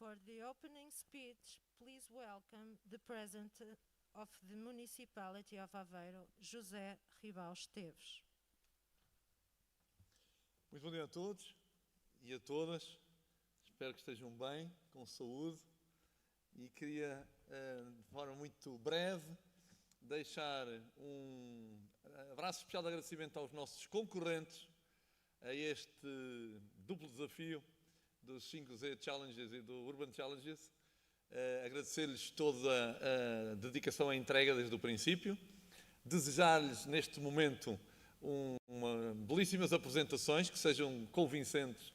For the opening speech, please welcome the President of the Municipality of Aveiro, José Ribal Esteves. Muito bom dia a todos e a todas. Espero que estejam bem, com saúde. E queria, de forma muito breve, deixar um abraço especial de agradecimento aos nossos concorrentes a este duplo desafio dos 5Z Challenges e do Urban Challenges. Agradecer-lhes toda a dedicação à entrega desde o princípio. Desejar-lhes, neste momento, belíssimas apresentações que sejam convincentes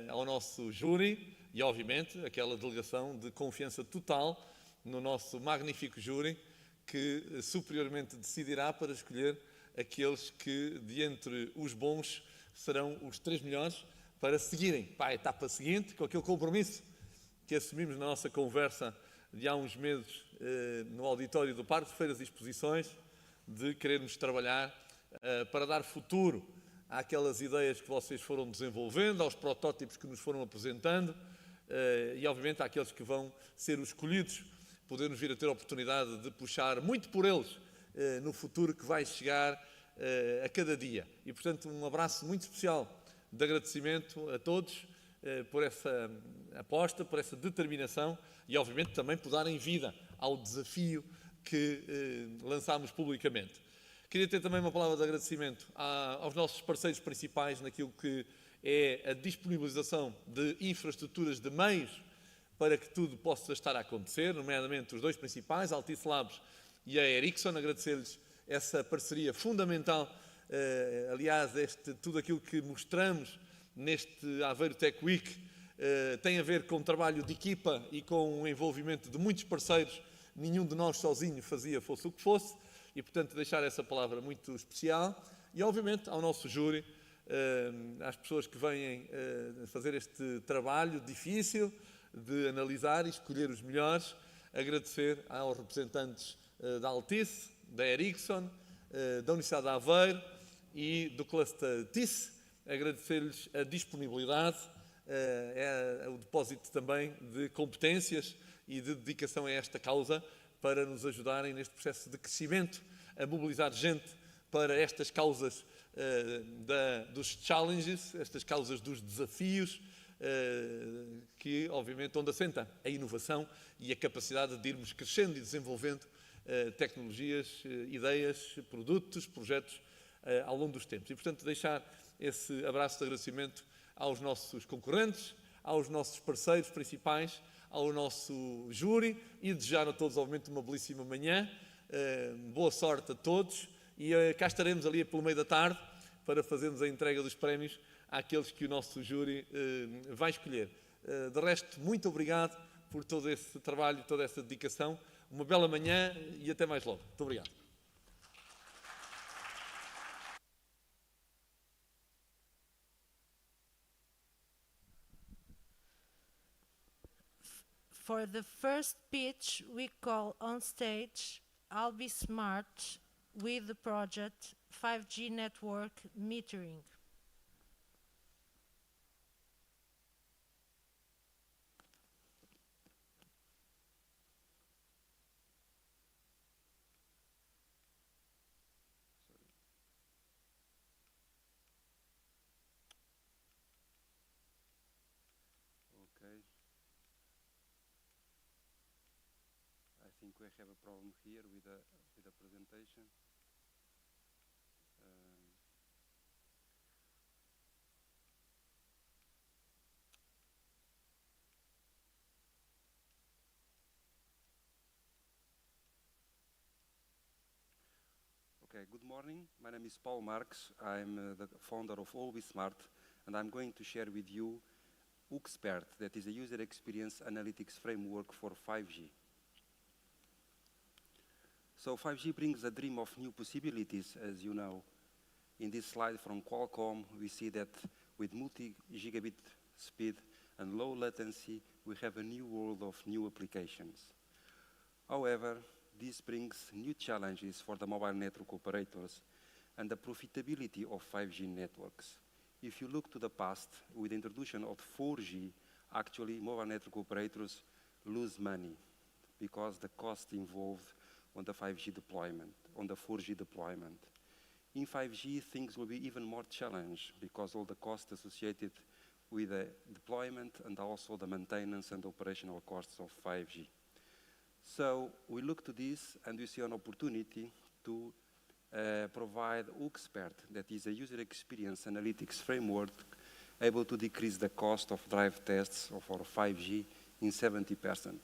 ao nosso júri e, obviamente, aquela delegação de confiança total no nosso magnífico júri que superiormente decidirá para escolher aqueles que, de entre os bons, serão os 3 melhores para seguirem para a etapa seguinte, com aquele compromisso que assumimos na nossa conversa de há uns meses no auditório do Parque de Feiras e Exposições, de querermos trabalhar para dar futuro àquelas ideias que vocês foram desenvolvendo, aos protótipos que nos foram apresentando e, obviamente, àqueles que vão ser os escolhidos, podermos vir a ter a oportunidade de puxar muito por eles no futuro que vai chegar a cada dia. E, portanto, um abraço muito especial de agradecimento a todos por essa aposta, por essa determinação e, obviamente, também por darem vida ao desafio que lançámos publicamente. Queria ter também uma palavra de agradecimento aos nossos parceiros principais naquilo que é a disponibilização de infraestruturas de meios para que tudo possa estar a acontecer, nomeadamente os 2 principais, a Altice Labs e a Ericsson. Agradecer-lhes essa parceria fundamental. Aliás, tudo aquilo que mostramos neste Aveiro Tech Week tem a ver com trabalho de equipa e com o envolvimento de muitos parceiros. Nenhum de nós sozinho fazia fosse o que fosse e, portanto, deixar essa palavra muito especial. E, obviamente, ao nosso júri, às pessoas que vêm fazer este trabalho difícil de analisar e escolher os melhores, agradecer aos representantes da Altice, da Ericsson, da Universidade de Aveiro e do cluster TIS, agradecer-lhes a disponibilidade, o depósito também de competências e de dedicação a esta causa para nos ajudarem neste processo de crescimento, a mobilizar gente para estas causas dos challenges, estas causas dos desafios, que obviamente onde assenta a inovação e a capacidade de irmos crescendo e desenvolvendo tecnologias, ideias, produtos, projetos ao longo dos tempos. E, portanto, deixar esse abraço de agradecimento aos nossos concorrentes, aos nossos parceiros principais, ao nosso júri e desejar a todos, obviamente, uma belíssima manhã. Boa sorte a todos e cá estaremos ali pelo meio da tarde para fazermos a entrega dos prémios àqueles que o nosso júri vai escolher. De resto, muito obrigado por todo esse trabalho, toda essa dedicação. Uma bela manhã e até mais logo. Muito obrigado. For the first pitch, we call on stage I'll Be Smart with the project 5G network metering. Okay. I think we have a problem here with the presentation. Okay, good morning. My name is Paul Marx. I'm the founder of All Be Smart, and I'm going to share with you Expert, that is a user experience analytics framework for 5G. So 5G brings a dream of new possibilities, as you know. In this slide from Qualcomm, we see that with multi-gigabit speed and low latency, we have a new world of new applications. However, this brings new challenges for the mobile network operators and the profitability of 5G networks. If you look to the past, with the introduction of 4G, actually mobile network operators lose money because the cost involved on the 5G deployment, on the 4G deployment. In 5G, things will be even more challenged because all the costs associated with the deployment and also the maintenance and operational costs of 5G. So we look to this and we see an opportunity to provide Expert, that is a user experience analytics framework able to decrease the cost of drive tests of our 5G in 70%.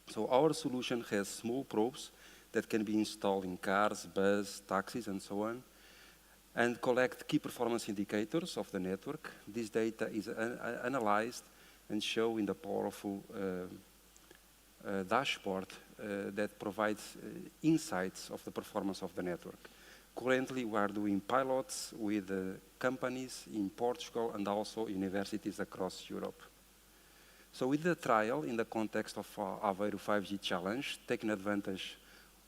So our solution has small probes that can be installed in cars, buses, taxis, and so on, and collect key performance indicators of the network. This data is analyzed and shown in the powerful dashboard that provides insights of the performance of the network. Currently, we are doing pilots with companies in Portugal and also universities across Europe. So we did a trial in the context of Aveiro 5G Challenge, taking advantage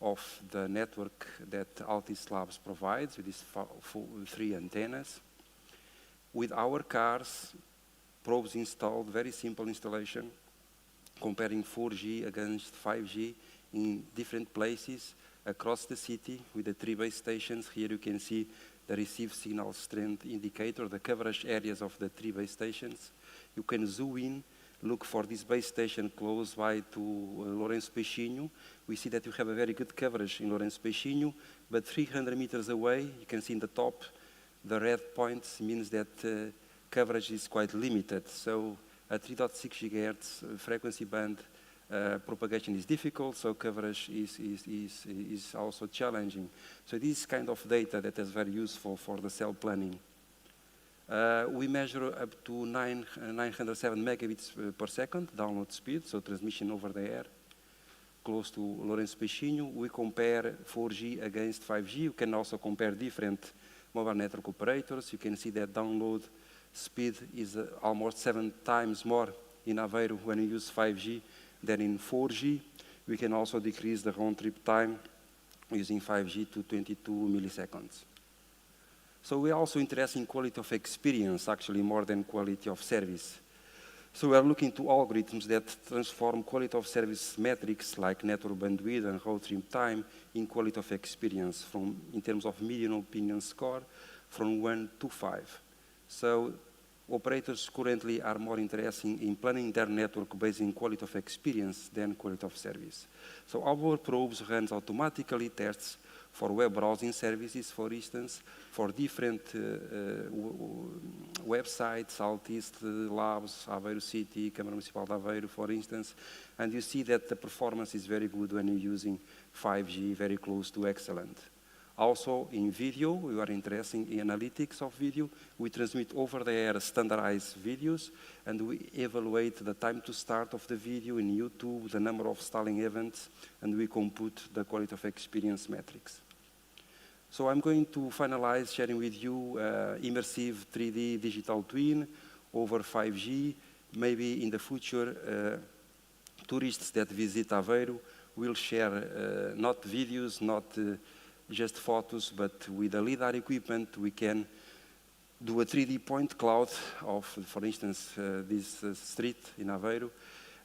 of the network that Altis Labs provides with these 3 antennas. With our cars, probes installed, very simple installation, comparing 4G against 5G in different places across the city with the 3 base stations. Here you can see the received signal strength indicator, the coverage areas of the 3 base stations. You can zoom in, look for this base station close by to Lourenço Peixinho. We see that you have a very good coverage in Lourenço Peixinho, but 300 meters away, you can see in the top, the red points means that coverage is quite limited. So at 3.6 GHz frequency band, propagation is difficult, so coverage is also challenging. So this kind of data that is very useful for the cell planning. We measure up to 907 megabits per second download speed, so transmission over the air, close to Lourenço Peixinho. We compare 4G against 5G. You can also compare different mobile network operators. You can see that download speed is almost 7 times more in Aveiro when you use 5G than in 4G. We can also decrease the round trip time using 5G to 22 milliseconds. So we're also interested in quality of experience, actually more than quality of service. So we are looking to algorithms that transform quality of service metrics like network bandwidth and round trip time in quality of experience in terms of median opinion score from 1 to 5. So operators currently are more interested in planning their network based on quality of experience than quality of service. So our probes runs automatically tests for web browsing services, for instance, for different websites, Altis Labs, Aveiro City, Câmara Municipal de Aveiro, for instance, and you see that the performance is very good when you're using 5G, very close to excellent. Also in video, we are interested in analytics of video. We transmit over the air standardized videos, and we evaluate the time to start of the video in YouTube, the number of stalling events, and we compute the quality of experience metrics. So I'm going to finalize sharing with you immersive 3D digital twin over 5G. Maybe in the future, tourists that visit Aveiro will share not videos, not just photos, but with the LiDAR equipment, we can do a 3D point cloud of, for instance, this street in Aveiro.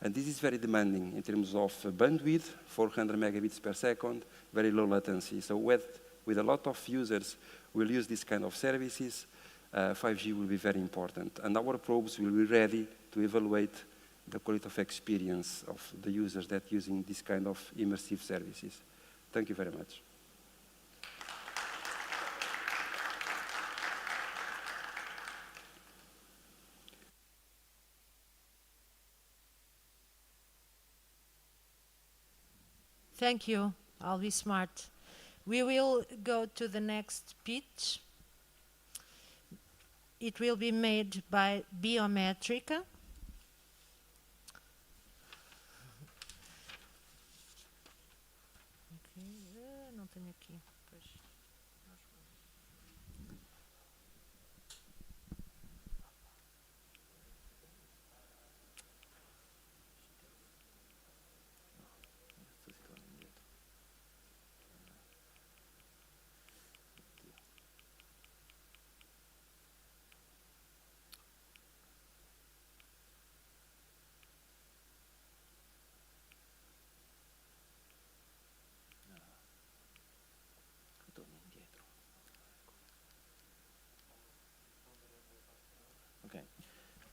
And this is very demanding in terms of bandwidth, 400 megabits per second, very low latency. So with a lot of users will use this kind of services, 5G will be very important. And our probes will be ready to evaluate the quality of experience of the users that using this kind of immersive services. Thank you very much. Thank you. I'll be smart. We will go to the next pitch. It will be made by Biométrica. Não tenho aqui. Pois.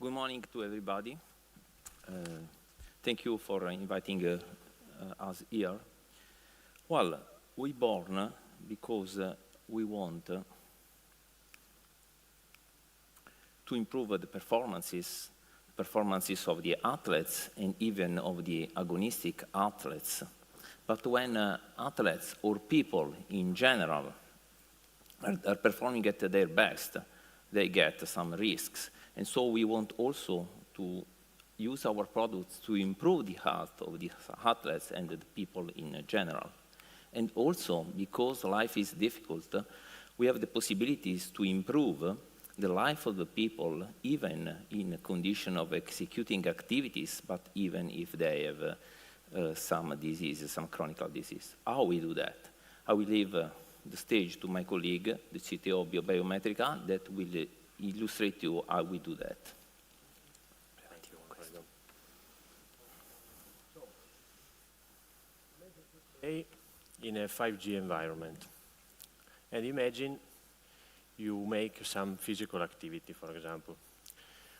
Good morning to everybody. Thank you for inviting us here. Well, we born because we want to improve the performances of the athletes and even of the agonistic athletes. But when athletes or people in general are performing at their best, they get some risks. And so we want also to use our products to improve the health of the athletes and the people in general. And also, because life is difficult, we have the possibilities to improve the life of the people, even in a condition of executing activities, but even if they have some diseases, some chronic disease. How we do that? I will leave the stage to my colleague, the CTO of Biométrica, that will illustrate you how we do that. In a 5G environment, and imagine you make some physical activity, for example.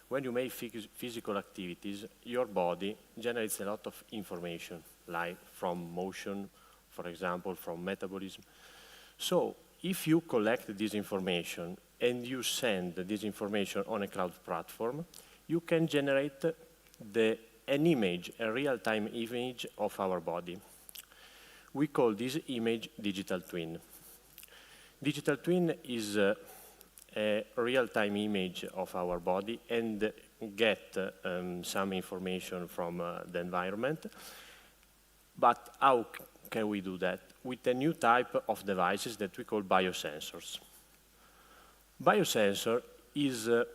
When you make physical activities, your body generates a lot of information, like from motion, for example, from metabolism. So if you collect this information and you send this information on a cloud platform, you can generate an image, a real-time image of our body. We call this image digital twin. Digital twin is a real-time image of our body and get some information from the environment. But how can we do that? With a new type of devices that we call biosensors. Biosensor is a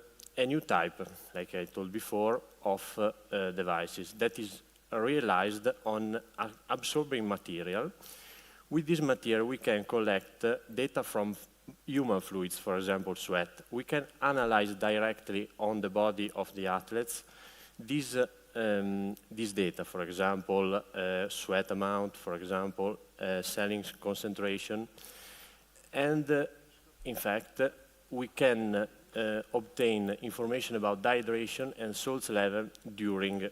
new type, like I told before, of devices that is realized on absorbing material. With this material, we can collect data from human fluids, for example, sweat. We can analyze directly on the body of the athletes this data, for example, sweat amount, for example, saline concentration. And in fact, we can obtain information about dehydration and salt level during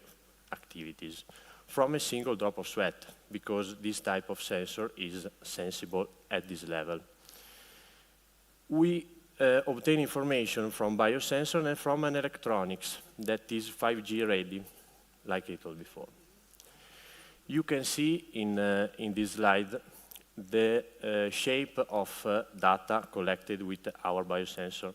activities from a single drop of sweat, because this type of sensor is sensible at this level. We obtain information from biosensor and from an electronics that is 5G ready, like I told before. You can see in this slide the shape of data collected with our biosensor.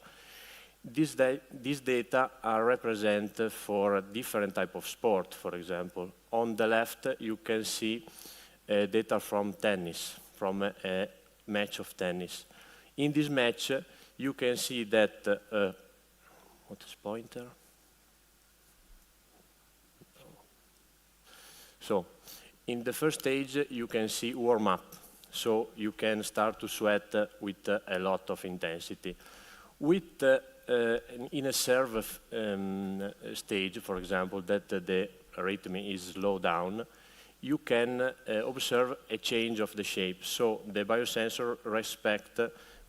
These data are represented for different type of sport, for example. On the left, you can see data from tennis, from a match of tennis. In this match, you can see that, what is pointer? So, in the first stage, you can see warm-up. So, you can start to sweat with a lot of intensity. With in a serve stage, for example, that the rhythm is slowed down, you can observe a change of the shape. So the biosensor respects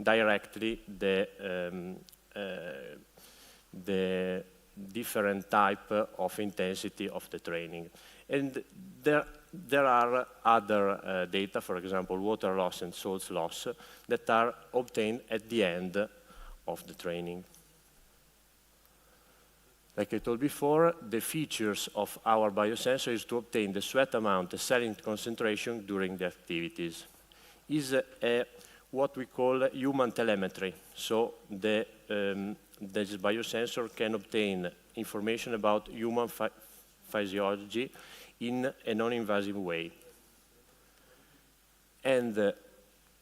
directly the different type of intensity of the training. And there are other data, for example, water loss and salt loss, that are obtained at the end of the training. Like I told before, the features of our biosensor is to obtain the sweat amount, the saline concentration during the activities. Is what we call human telemetry. So this biosensor can obtain information about human physiology in a non-invasive way. And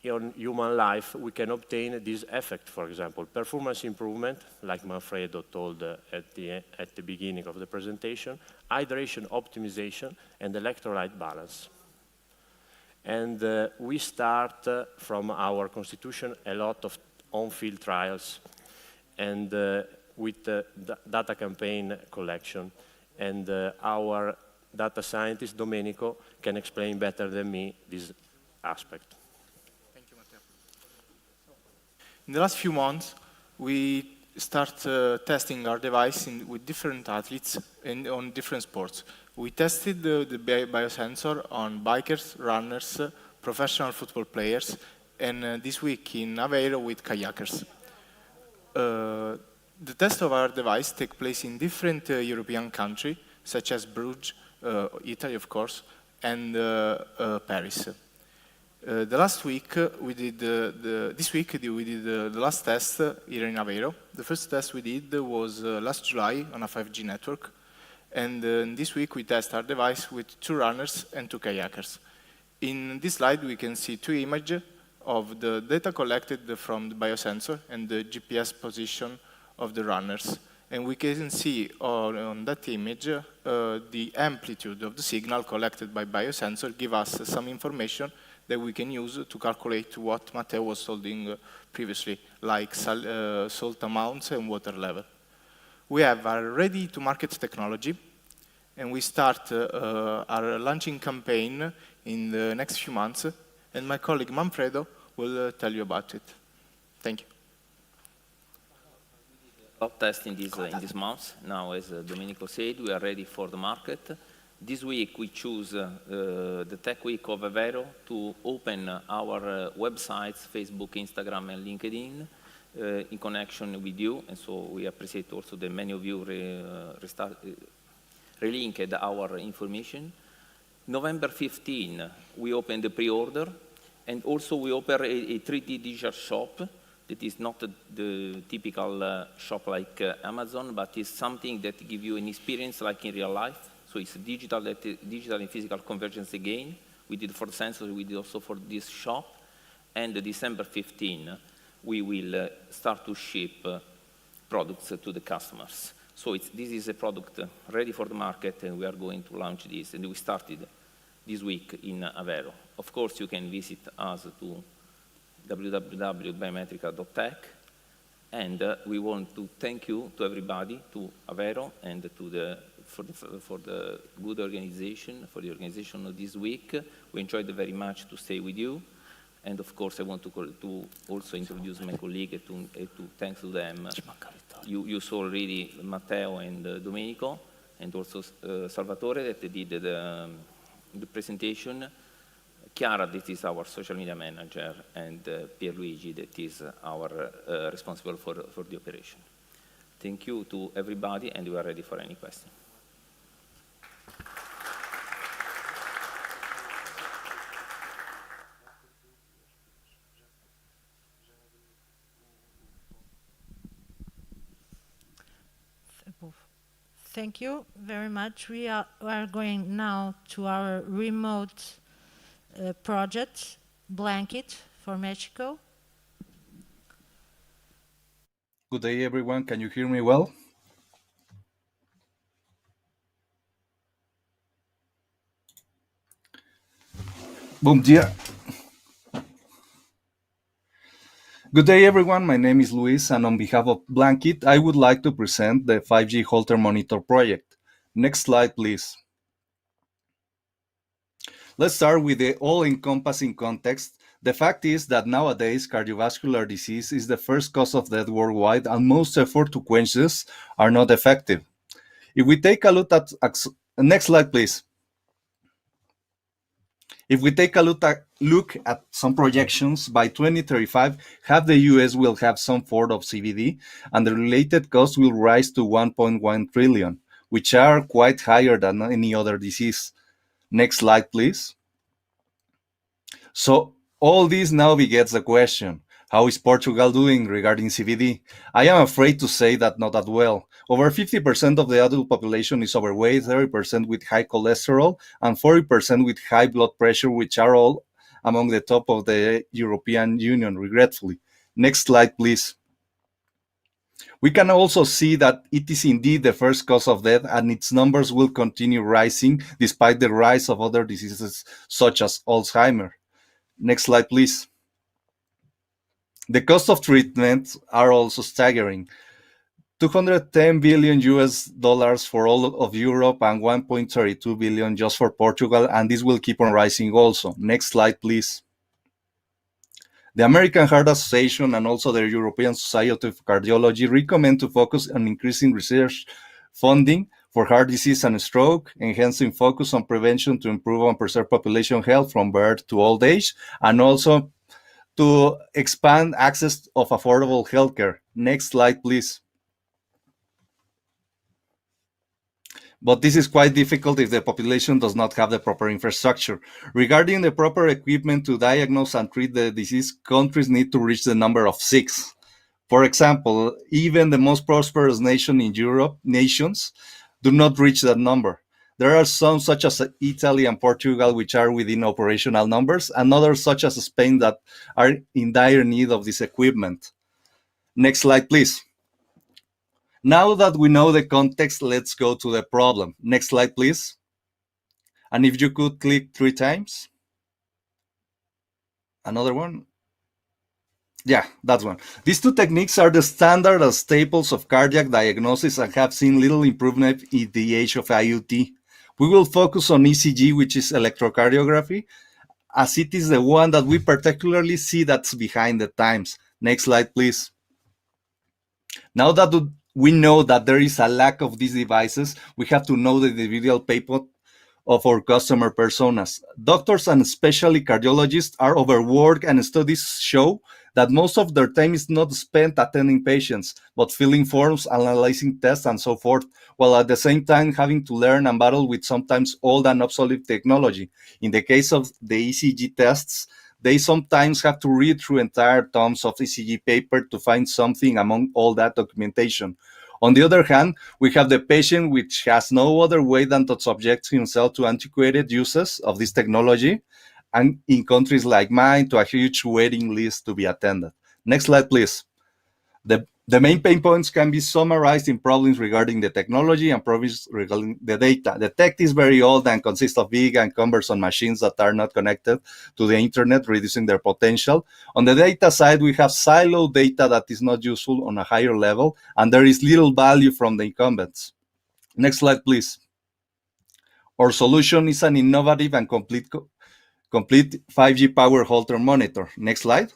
in human life, we can obtain this effect, for example, performance improvement, like Manfredo told at the beginning of the presentation, hydration optimization, and electrolyte balance. And we start from our constitution a lot of on-field trials and with data campaign collection. And our data scientist, Domenico, can explain better than me this aspect. In the last few months, we start testing our device with different athletes and on different sports. We tested the biosensor on bikers, runners, professional football players, and this week in Aveiro with kayakers. The test of our device takes place in different European countries, such as Bruges, Italy, of course, and Paris. This week we did the last test here in Aveiro. The first test we did was last July on a 5G network, and this week we test our device with 2 runners and 2 kayakers. In this slide we can see 2 images of the data collected from the biosensor and the GPS position of the runners. And we can see on that image the amplitude of the signal collected by biosensor give us some information that we can use to calculate what Matteo was telling previously, like salt amounts and water level. We have our ready-to-market technology, and we start our launching campaign in the next few months, and my colleague Manfredo will tell you about it. Thank you. Top test in this month. Now, as Domenico said, we are ready for the market. This week we choose the Tech Week of Aveiro to open our websites, Facebook, Instagram, and LinkedIn in connection with you. And so we appreciate also that many of you relinked our information. November 15, we open the pre-order, and also we open a 3D digital shop that is not the typical shop like Amazon, but is something that gives you an experience like in real life. So it's digital and physical convergence again. We did for the sensor, we did also for this shop. And December 15, we will start to ship products to the customers. So this is a product ready for the market, and we are going to launch this. And we started this week in Aveiro. Of course, you can visit us to www.biometrica.tech. And we want to thank you to everybody, to Aveiro, and to for the good organization, for the organization of this week. We enjoyed very much to stay with you. And of course, I want to also introduce my colleague to thanks to them. You saw already Matteo and Domenico, and also Salvatore that did the presentation. Chiara, that is our social media manager, and Pierluigi, that is our responsible for the operation. Thank you to everybody, and we are ready for any question. Thank you very much. We are going now to our remote project, Blanket, for Mexico. Good day, everyone. Can you hear me well? Bom dia. Good day, everyone. My name is Luis, and on behalf of Blanket, I would like to present the 5G Holter Monitor project. Next slide, please. Let's start with the all-encompassing context. The fact is that nowadays, cardiovascular disease is the first cause of death worldwide, and most effort to quench this are not effective. If we take a look at, next slide, please. If we take a look at some projections, by 2035, half the US will have some form of CVD, and the related costs will rise to 1.1 trillion, which are quite higher than any other disease. Next slide, please. So all this now begets the question, how is Portugal doing regarding CVD? I am afraid to say that not that well. Over 50% of the adult population is overweight, 30% with high cholesterol, and 40% with high blood pressure, which are all among the top of the European Union, regretfully. Next slide, please. We can also see that it is indeed the first cause of death, and its numbers will continue rising despite the rise of other diseases such as Alzheimer's. Next slide, please. The cost of treatment are also staggering. 210 billion US dollars for all of Europe and 1.32 billion just for Portugal, and this will keep on rising also. Next slide, please. The American Heart Association and also the European Society of Cardiology recommend to focus on increasing research funding for heart disease and stroke, enhancing focus on prevention to improve and preserve population health from birth to old age, and also to expand access of affordable healthcare. Next slide, please. But this is quite difficult if the population does not have the proper infrastructure. Regarding the proper equipment to diagnose and treat the disease, countries need to reach the number of 6. For example, even the most prosperous nation in Europe, nations, do not reach that number. There are some, such as Italy and Portugal, which are within operational numbers, and others, such as Spain, that are in dire need of this equipment. Next slide, please. Now that we know the context, let's go to the problem. Next slide, please. And if you could click 3 times. Another one. Yeah, that's one. These 2 techniques are the standard as staples of cardiac diagnosis and have seen little improvement in the age of IoT. We will focus on ECG, which is electrocardiography, as it is the one that we particularly see that's behind the times. Next slide, please. Now that we know that there is a lack of these devices, we have to know the individual people of our customer personas. Doctors and especially cardiologists are overworked, and studies show that most of their time is not spent attending patients, but filling forms, analyzing tests, and so forth, while at the same time having to learn and battle with sometimes old and obsolete technology. In the case of the ECG tests, they sometimes have to read through entire tomes of ECG paper to find something among all that documentation. On the other hand, we have the patient which has no other way than to subject himself to antiquated uses of this technology, and in countries like mine, to a huge waiting list to be attended. Next slide, please. The main pain points can be summarized in problems regarding the technology and problems regarding the data. The tech is very old and consists of big and cumbersome machines that are not connected to the internet, reducing their potential. On the data side, we have siloed data that is not useful on a higher level, and there is little value from the incumbents. Next slide, please. Our solution is an innovative and complete 5G power Holter monitor. Next slide.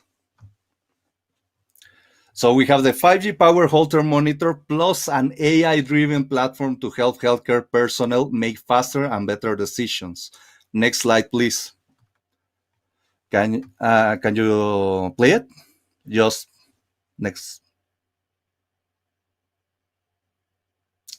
So we have the 5G power Holter monitor plus an AI-driven platform to help healthcare personnel make faster and better decisions. Next slide, please. Can you play it? Just next.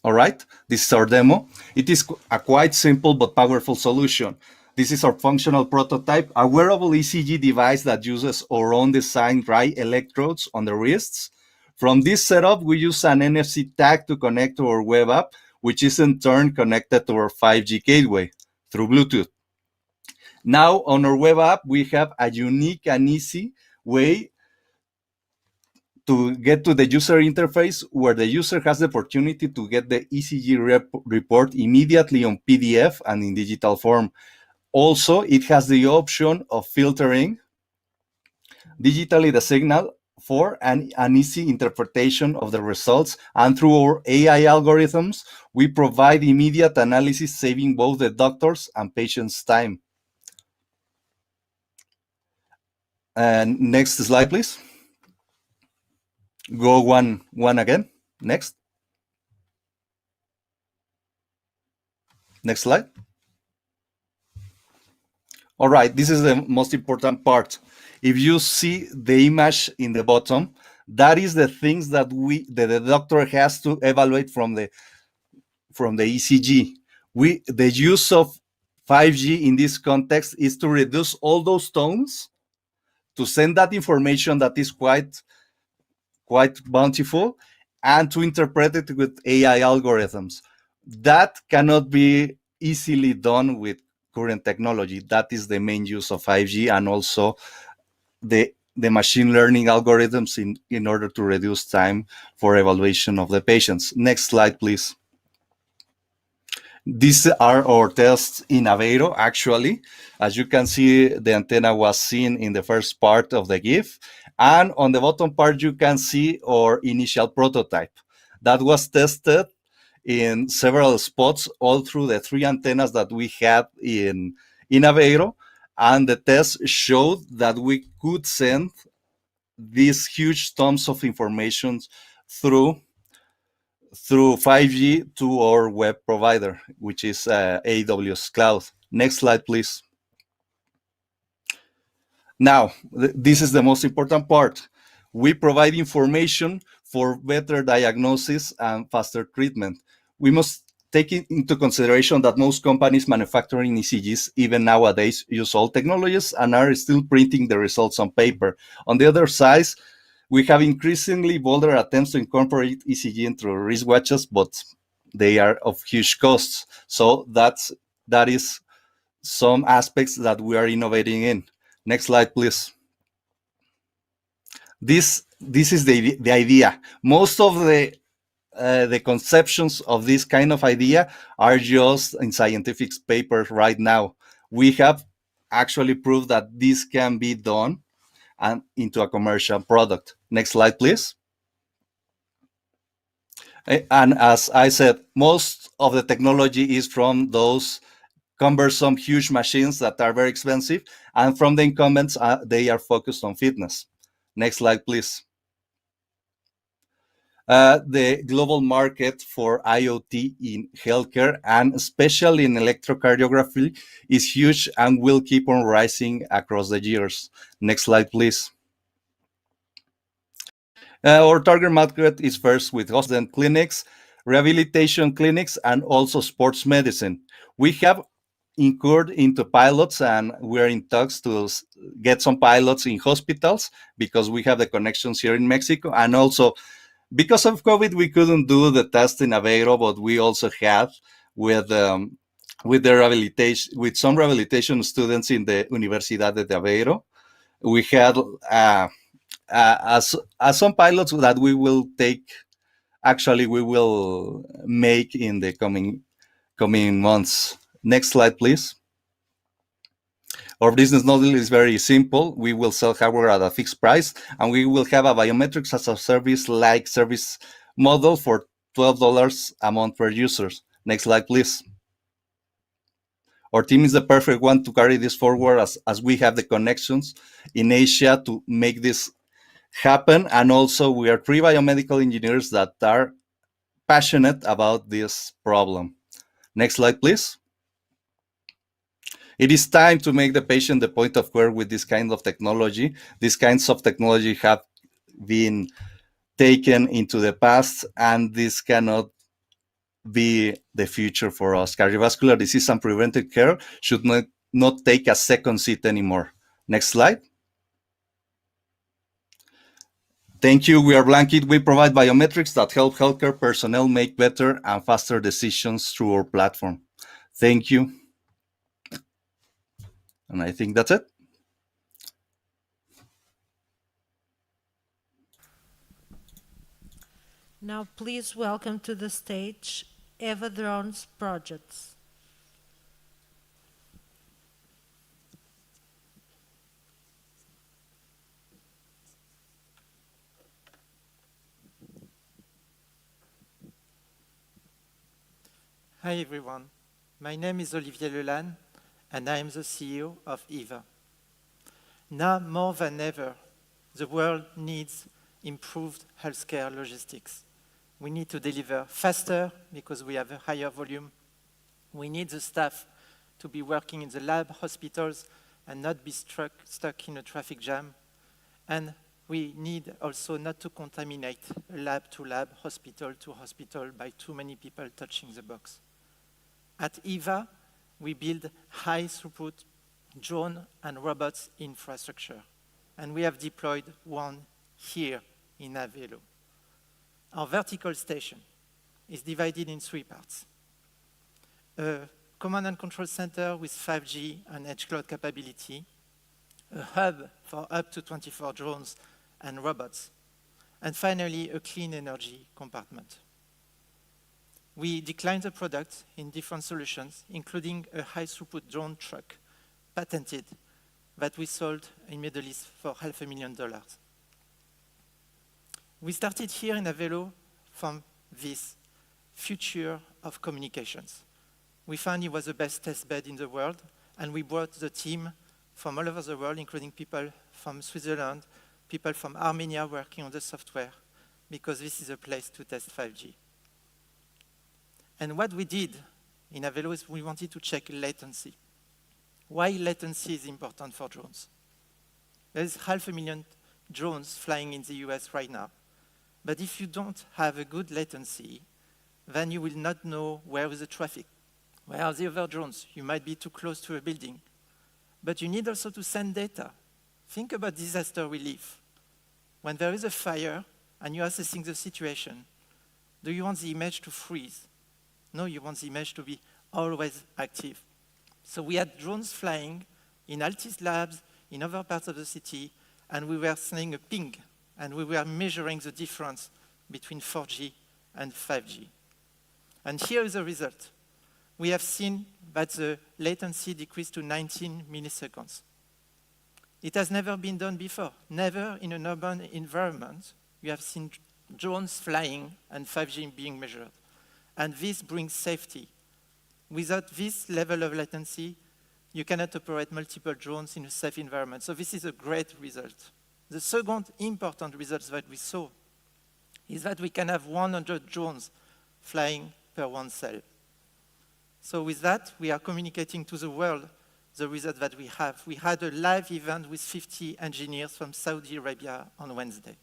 All right, this is our demo. It is a quite simple but powerful solution. This is our functional prototype, a wearable ECG device that uses our own designed dry electrodes on the wrists. From this setup, we use an NFC tag to connect to our web app, which is in turn connected to our 5G gateway through Bluetooth. Now, on our web app, we have a unique and easy way to get to the user interface where the user has the opportunity to get the ECG report immediately on PDF and in digital form. Also, it has the option of filtering digitally the signal for an easy interpretation of the results. And through our AI algorithms, we provide immediate analysis, saving both the doctors and patients' time. And next slide, please. Go one again. Next. Next slide. All right, this is the most important part. If you see the image in the bottom, that is the things that the doctor has to evaluate from the ECG. The use of 5G in this context is to reduce all those tones, to send that information that is quite bountiful, and to interpret it with AI algorithms. That cannot be easily done with current technology. That is the main use of 5G, and also the machine learning algorithms in order to reduce time for evaluation of the patients. Next slide, please. These are our tests in Aveiro, actually. As you can see, the antenna was seen in the first part of the GIF. And on the bottom part, you can see our initial prototype. That was tested in several spots all through the 3 antennas that we had in Aveiro. And the test showed that we could send these huge tons of information through 5G to our web provider, which is AWS Cloud. Next slide, please. Now, this is the most important part. We provide information for better diagnosis and faster treatment. We must take into consideration that most companies manufacturing ECGs, even nowadays, use old technologies and are still printing the results on paper. On the other side, we have increasingly bolder attempts to incorporate ECG into wristwatches, but they are of huge costs. So that is some aspects that we are innovating in. Next slide, please. This is the idea. Most of the conceptions of this kind of idea are just in scientific papers right now. We have actually proved that this can be done and into a commercial product. Next slide, please. And as I said, most of the technology is from those cumbersome, huge machines that are very expensive, and from the incumbents, they are focused on fitness. Next slide, please. The global market for IoT in healthcare, and especially in electrocardiography, is huge and will keep on rising across the years. Next slide, please. Our target market is first with hospital clinics, rehabilitation clinics, and also sports medicine. We have incurred into pilots, and we're in talks to get some pilots in hospitals because we have the connections here in Mexico. And also, because of COVID, we couldn't do the test in Aveiro, but we also have with some rehabilitation students in the Universidad de Aveiro. We had some pilots that we will take. Actually, we will make in the coming months. Next slide, please. Our business model is very simple. We will sell hardware at a fixed price, and we will have a biometrics as a service-like service model for $12 a month per user. Next slide, please. Our team is the perfect one to carry this forward as we have the connections in Asia to make this happen. And also, we are 3 biomedical engineers that are passionate about this problem. Next slide, please. It is time to make the patient the point of care with this kind of technology. These kinds of technology have been taken into the past, and this cannot be the future for us. Cardiovascular disease and preventive care should not take a second seat anymore. Next slide. Thank you. We are Blankit. We provide biometrics that help healthcare personnel make better and faster decisions through our platform. Thank you. And I think that's it. Now please welcome to the stage Eva Drone's projects. Hi everyone, my name is Olivier Lelanne and I am the CEO of EVA. Now more than ever, the world needs improved healthcare logistics. We need to deliver faster because we have a higher volume. We need the staff to be working in the lab, hospitals, and not be stuck in a traffic jam. And we need also not to contaminate lab to lab, hospital to hospital by too many people touching the box. At EVA, we build high-throughput drone and robots infrastructure, and we have deployed one here in Aveiro. Our vertical station is divided in 3 parts. A command and control center with 5G and edge cloud capability, a hub for up to 24 drones and robots, and finally, a clean energy compartment. We declined the product in different solutions, including a high-throughput drone truck, patented, that we sold in Middle East for $500,000. We started here in Aveiro from this future of communications. We found it was the best test bed in the world, and we brought the team from all over the world, including people from Switzerland, people from Armenia working on the software, because this is a place to test 5G. And what we did in Aveiro is we wanted to check latency. Why latency is important for drones? There's 500,000 drones flying in the US right now. But if you don't have a good latency, then you will not know where is the traffic. Where are the other drones? You might be too close to a building. But you need also to send data. Think about disaster relief. When there is a fire and you're assessing the situation, do you want the image to freeze? No, you want the image to be always active. So we had drones flying in Altis labs, in other parts of the city, and we were sending a ping, and we were measuring the difference between 4G and 5G. And here is the result. We have seen that the latency decreased to 19 milliseconds. It has never been done before. Never in an urban environment you have seen drones flying and 5G being measured. And this brings safety. Without this level of latency, you cannot operate multiple drones in a safe environment. So this is a great result. The second important result that we saw is that we can have 100 drones flying per one cell. So with that, we are communicating to the world the result that we have. We had a live event with 50 engineers from Saudi Arabia on Wednesday.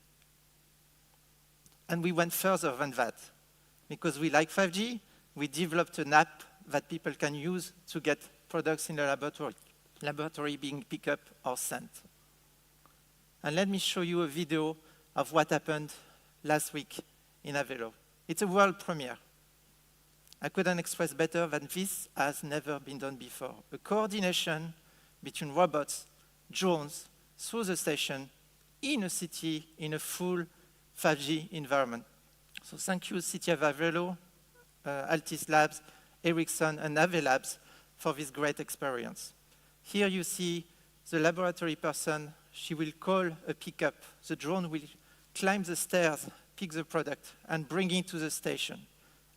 And we went further than that. Because we like 5G, we developed an app that people can use to get products in the laboratory being picked up or sent. And let me show you a video of what happened last week in Aveiro. It's a world premiere. I couldn't express better than this has never been done before. A coordination between robots, drones, through the station, in a city, in a full 5G environment. So thank you, City of Aveiro, Altis Labs, Ericsson, and Ave Labs for this great experience. Here you see the laboratory person. She will call a pickup. The drone will climb the stairs, pick the product, and bring it to the station.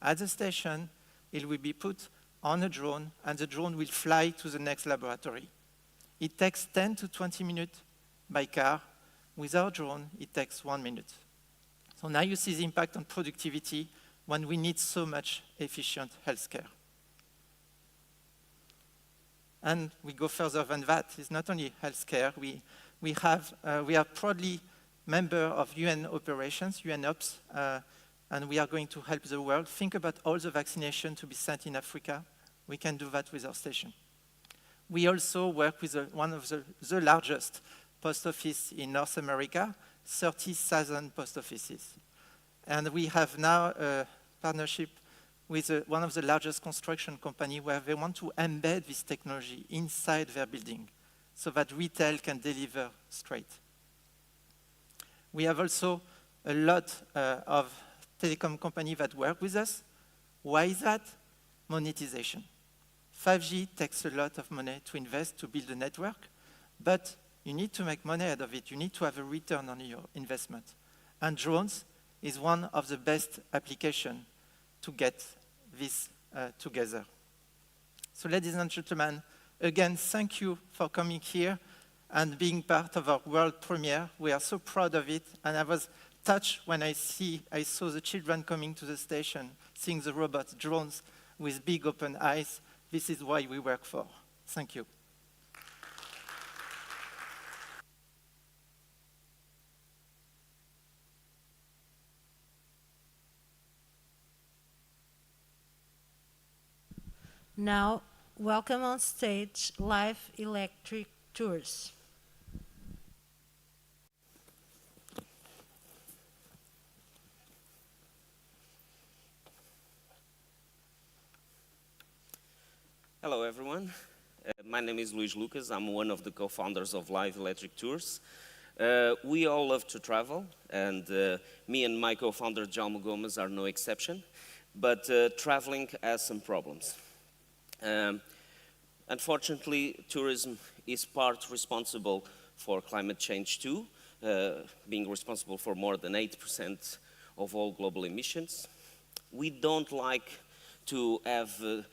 At the station, it will be put on a drone, and the drone will fly to the next laboratory. It takes 10 to 20 minutes by car. With our drone, it takes 1 minute. So now you see the impact on productivity when we need so much efficient healthcare. And we go further than that. It's not only healthcare. We are proudly member of UN operations, UN Ops, and we are going to help the world. Think about all the vaccination to be sent in Africa. We can do that with our station. We also work with one of the largest post office in North America, 30,000 post offices. And we have now a partnership with one of the largest construction companies where they want to embed this technology inside their building so that retail can deliver straight. We have also a lot of telecom companies that work with us. Why is that? Monetization. 5G takes a lot of money to invest to build a network, but you need to make money out of it. You need to have a return on your investment. And drones is one of the best applications to get this together. So ladies and gentlemen, again, thank you for coming here and being part of our world premiere. We are so proud of it, and I was touched when I saw the children coming to the station, seeing the robots, drones with big open eyes. This is why we work for. Thank you. Now, welcome on stage Live Electric Tours. Hello, everyone. My name is Luis Lucas. I'm one of the co-founders of Live Electric Tours. We all love to travel, and me and my co-founder, Jaume Gomes, are no exception. But traveling has some problems. Unfortunately, tourism is part responsible for climate change too, being responsible for more than 8% of all global emissions. We don't like to have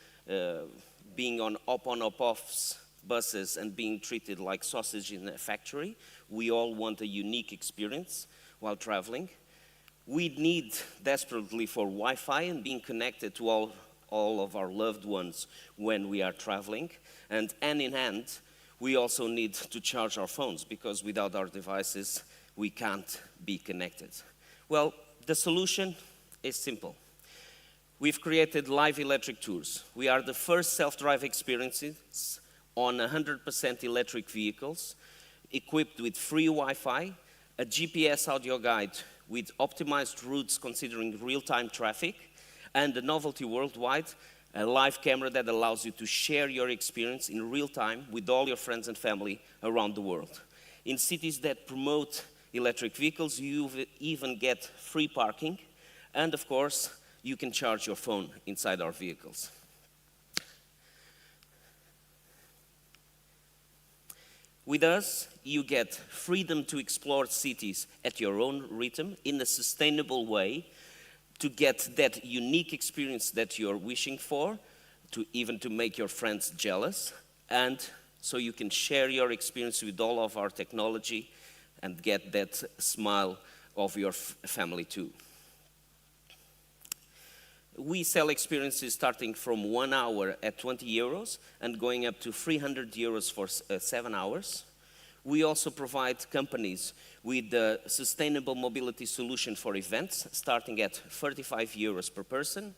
being on op-on-op-offs buses and being treated like sausage in a factory. We all want a unique experience while traveling. We need desperately for Wi-Fi and being connected to all of our loved ones when we are traveling. And hand in hand, we also need to charge our phones because without our devices, we can't be connected. Well, the solution is simple. We've created Live Electric Tours. We are the first self-drive experiences on 100% electric vehicles, equipped with free Wi-Fi, a GPS audio guide with optimized routes considering real-time traffic, and a novelty worldwide, a live camera that allows you to share your experience in real time with all your friends and family around the world. In cities that promote electric vehicles, you even get free parking, and of course, you can charge your phone inside our vehicles. With us, you get freedom to explore cities at your own rhythm in a sustainable way, to get that unique experience that you're wishing for, even to make your friends jealous, and so you can share your experience with all of our technology and get that smile of your family too. We sell experiences starting from 1 hour at 20 euros and going up to 300 euros for 7 hours. We also provide companies with a sustainable mobility solution for events, starting at 35 euros per person.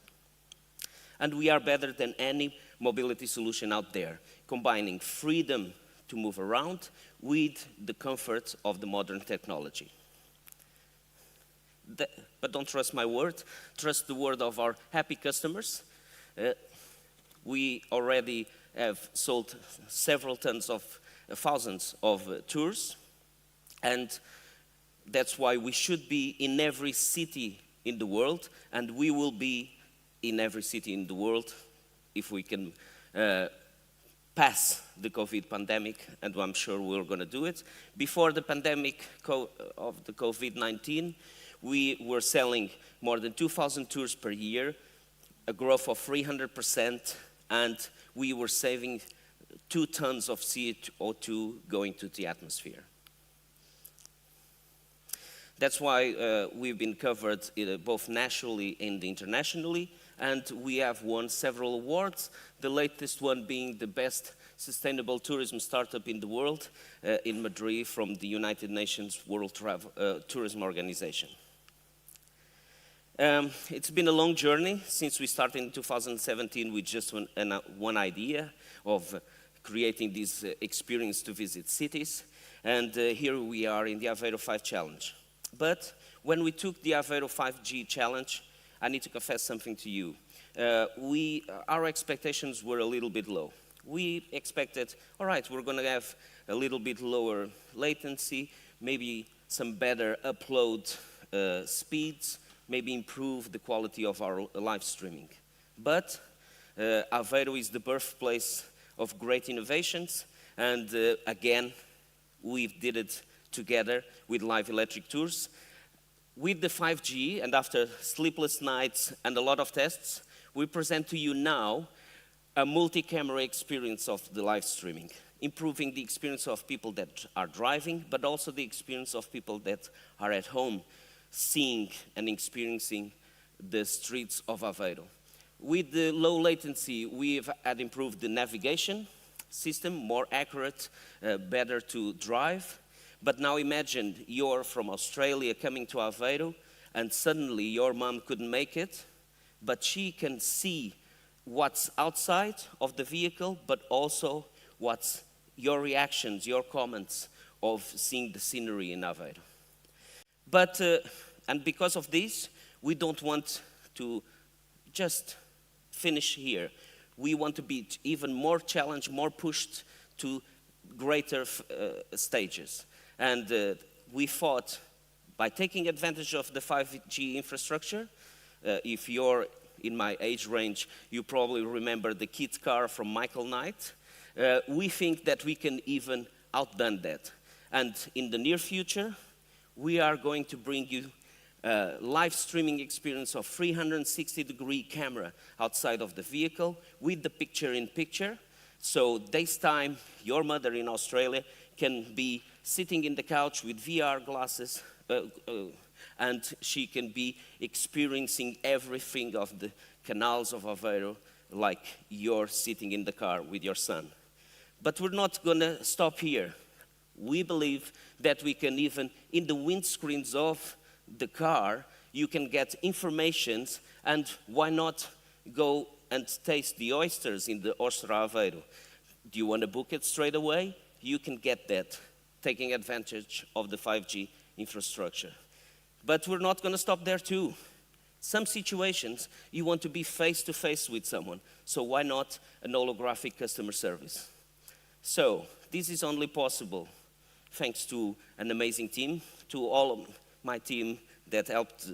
And we are better than any mobility solution out there, combining freedom to move around with the comfort of the modern technology. But don't trust my word, trust the word of our happy customers. We already have sold several tons of thousands of tours, and that's why we should be in every city in the world, and we will be in every city in the world if we can pass the COVID pandemic, and I'm sure we're going to do it. Before the pandemic of the COVID-19, we were selling more than 2,000 tours per year, a growth of 300%, and we were saving 2 tons of CO2 going to the atmosphere. That's why we've been covered both nationally and internationally, and we have won several awards, the latest one being the best sustainable tourism startup in the world in Madrid from the United Nations World Tourism Organization. It's been a long journey since we started in 2017 with just one idea of creating this experience to visit cities. And here we are in the Aveiro 5 Challenge. But when we took the Aveiro 5G challenge, I need to confess something to you. Our expectations were a little bit low. We expected, all right, we're going to have a little bit lower latency, maybe some better upload speeds, maybe improve the quality of our live streaming. But Aveiro is the birthplace of great innovations, and again, we did it together with live electric tours. With the 5G, and after sleepless nights and a lot of tests, we present to you now a multi-camera experience of the live streaming, improving the experience of people that are driving, but also the experience of people that are at home, seeing and experiencing the streets of Aveiro. With the low latency, we've had improved the navigation system, more accurate, better to drive. But now imagine you're from Australia coming to Aveiro, and suddenly your mom couldn't make it, but she can see what's outside of the vehicle, but also what's your reactions, your comments of seeing the scenery in Aveiro. But, and because of this, we don't want to just finish here. We want to be even more challenged, more pushed to greater stages. And we thought, by taking advantage of the 5G infrastructure, if you're in my age range, you probably remember the kit car from Michael Knight. We think that we can even outdone that. And in the near future, we are going to bring you a live streaming experience of 360-degree camera outside of the vehicle with the picture-in-picture. So this time, your mother in Australia can be sitting in the couch with VR glasses, and she can be experiencing everything of the canals of Aveiro like you're sitting in the car with your son. But we're not going to stop here. We believe that we can even, in the windscreens of the car, you can get informations, and why not go and taste the oysters in the Ostra Aveiro? Do you want to book it straight away? You can get that, taking advantage of the 5G infrastructure. But we're not going to stop there too. Some situations, you want to be face-to-face with someone, so why not an holographic customer service? So this is only possible thanks to an amazing team, to all of my team that helped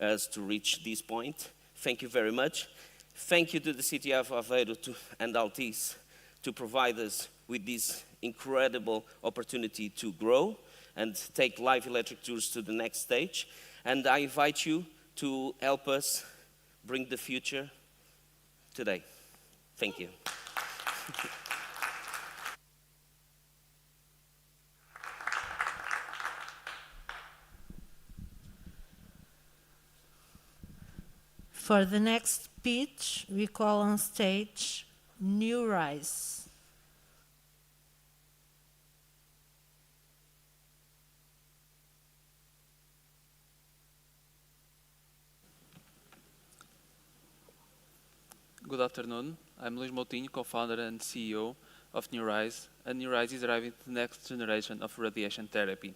us to reach this point. Thank you very much. Thank you to the City of Aveiro and Altice to provide us with this incredible opportunity to grow and take live electric tours to the next stage. And I invite you to help us bring the future today. Thank you. For the next speech, we call on stage New Rise. Good afternoon. I'm Luís Moutinho, co-founder and CEO of New Rise, and New Rise is driving the next generation of radiation therapy.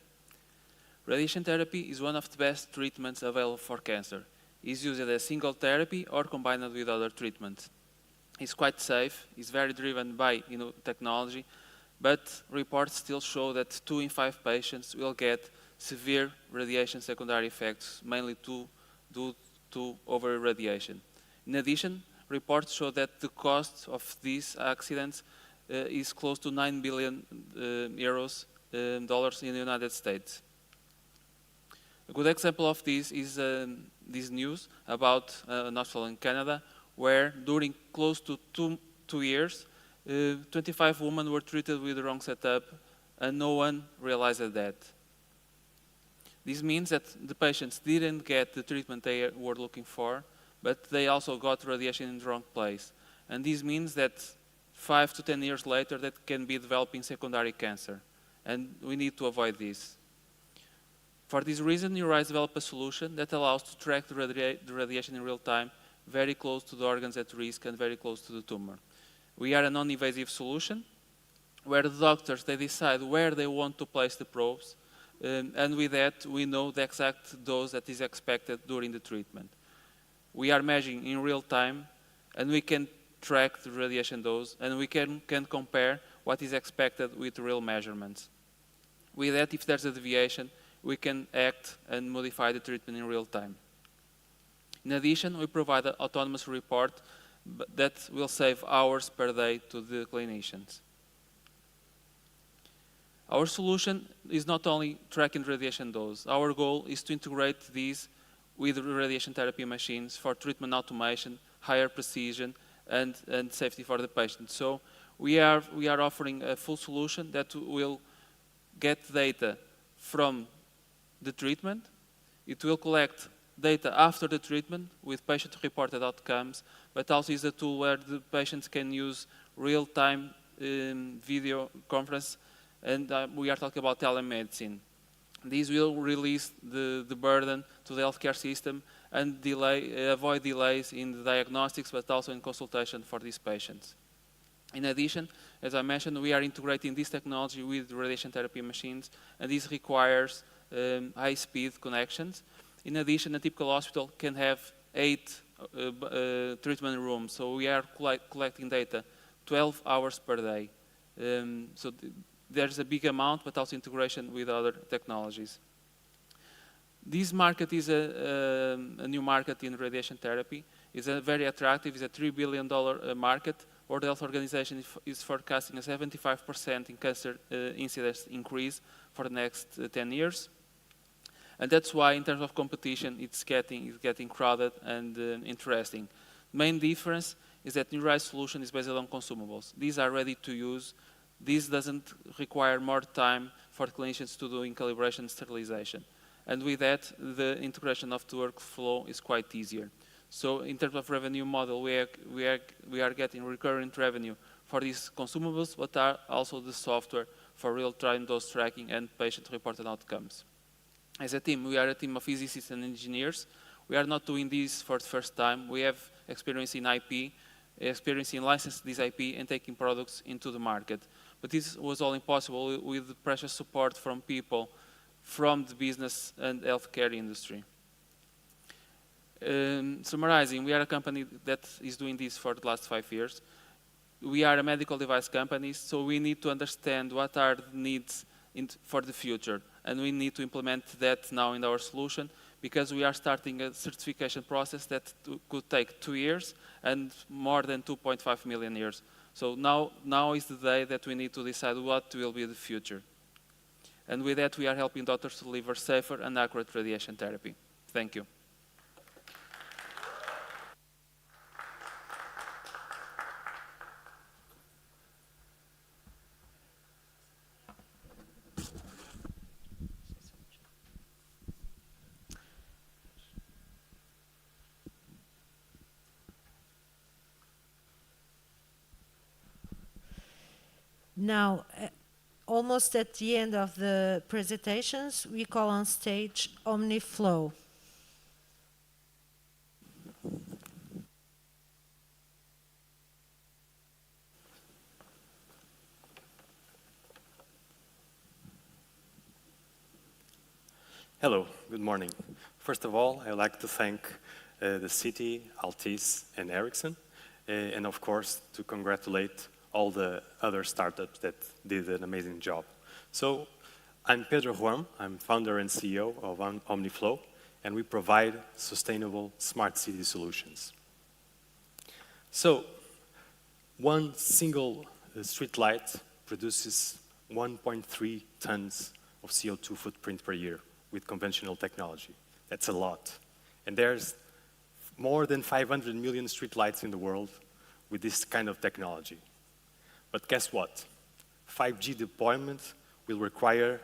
Radiation therapy is one of the best treatments available for cancer. It's used as a single therapy or combined with other treatments. It's quite safe, it's very driven by technology, but reports still show that 2 in 5 patients will get severe radiation secondary effects, mainly due to over-radiation. In addition, reports show that the cost of these accidents is close to $9 billion dollars in the United States. A good example of this is this news about an hospital in Canada, where during close to two years, 25 women were treated with the wrong setup, and no one realized that. This means that the patients didn't get the treatment they were looking for, but they also got radiation in the wrong place. And this means that 5 to 10 years later, that can be developing secondary cancer. And we need to avoid this. For this reason, New Rise developed a solution that allows to track the radiation in real time, very close to the organs at risk and very close to the tumor. We are a non-invasive solution where the doctors, they decide where they want to place the probes, and with that we know the exact dose that is expected during the treatment. We are measuring in real time, and we can track the radiation dose, and we can compare what is expected with real measurements. With that, if there's a deviation, we can act and modify the treatment in real time. In addition, we provide an autonomous report that will save hours per day to the clinicians. Our solution is not only tracking radiation dose. Our goal is to integrate these with radiation therapy machines for treatment automation, higher precision, and safety for the patient. So we are offering a full solution that will get data from the treatment. It will collect data after the treatment with patient-reported outcomes, but also is a tool where the patients can use real-time video conference, and we are talking about telemedicine. These will release the burden to the healthcare system and avoid delays in the diagnostics, but also in consultation for these patients. In addition, as I mentioned, we are integrating this technology with radiation therapy machines, and this requires high-speed connections. In addition, a typical hospital can have 8 treatment rooms, so we are collecting data 12 hours per day. So there's a big amount, but also integration with other technologies. This market is a new market in radiation therapy. It's very attractive. It's a $3 billion market. World Health Organization is forecasting a 75% in cancer incidence increase for the next 10 years. And that's why, in terms of competition, it's getting crowded and interesting. Main difference is that NeuRise solution is based on consumables. These are ready to use. This doesn't require more time for clinicians to do in calibration and sterilization. And with that, the integration of the workflow is quite easier. So in terms of revenue model, we are getting recurrent revenue for these consumables, but are also the software for real-time dose tracking and patient-reported outcomes. As a team, we are a team of physicists and engineers. We are not doing this for the first time. We have experience in IP, experience in licensing this IP and taking products into the market. But this was all impossible with the precious support from people from the business and healthcare industry. Summarizing, we are a company that is doing this for the last 5 years. We are a medical device company, so we need to understand what are the needs for the future. And we need to implement that now in our solution, because we are starting a certification process that could take 2 years and more than 2.5 million years. So now is the day that we need to decide what will be the future. And with that, we are helping doctors to deliver safer and accurate radiation therapy. Thank you. Now, almost at the end of the presentations, we call on stage OmniFlow. Hello, good morning. First of all, I'd like to thank the city, Altice, and Ericsson, and of course, to congratulate all the other startups that did an amazing job. So, I'm Pedro Juan, I'm founder and CEO of OmniFlow, and we provide sustainable smart city solutions. So, one single street light produces 1.3 tons of CO2 footprint per year with conventional technology. That's a lot. And there's more than 500 million street lights in the world with this kind of technology. But guess what? 5G deployment will require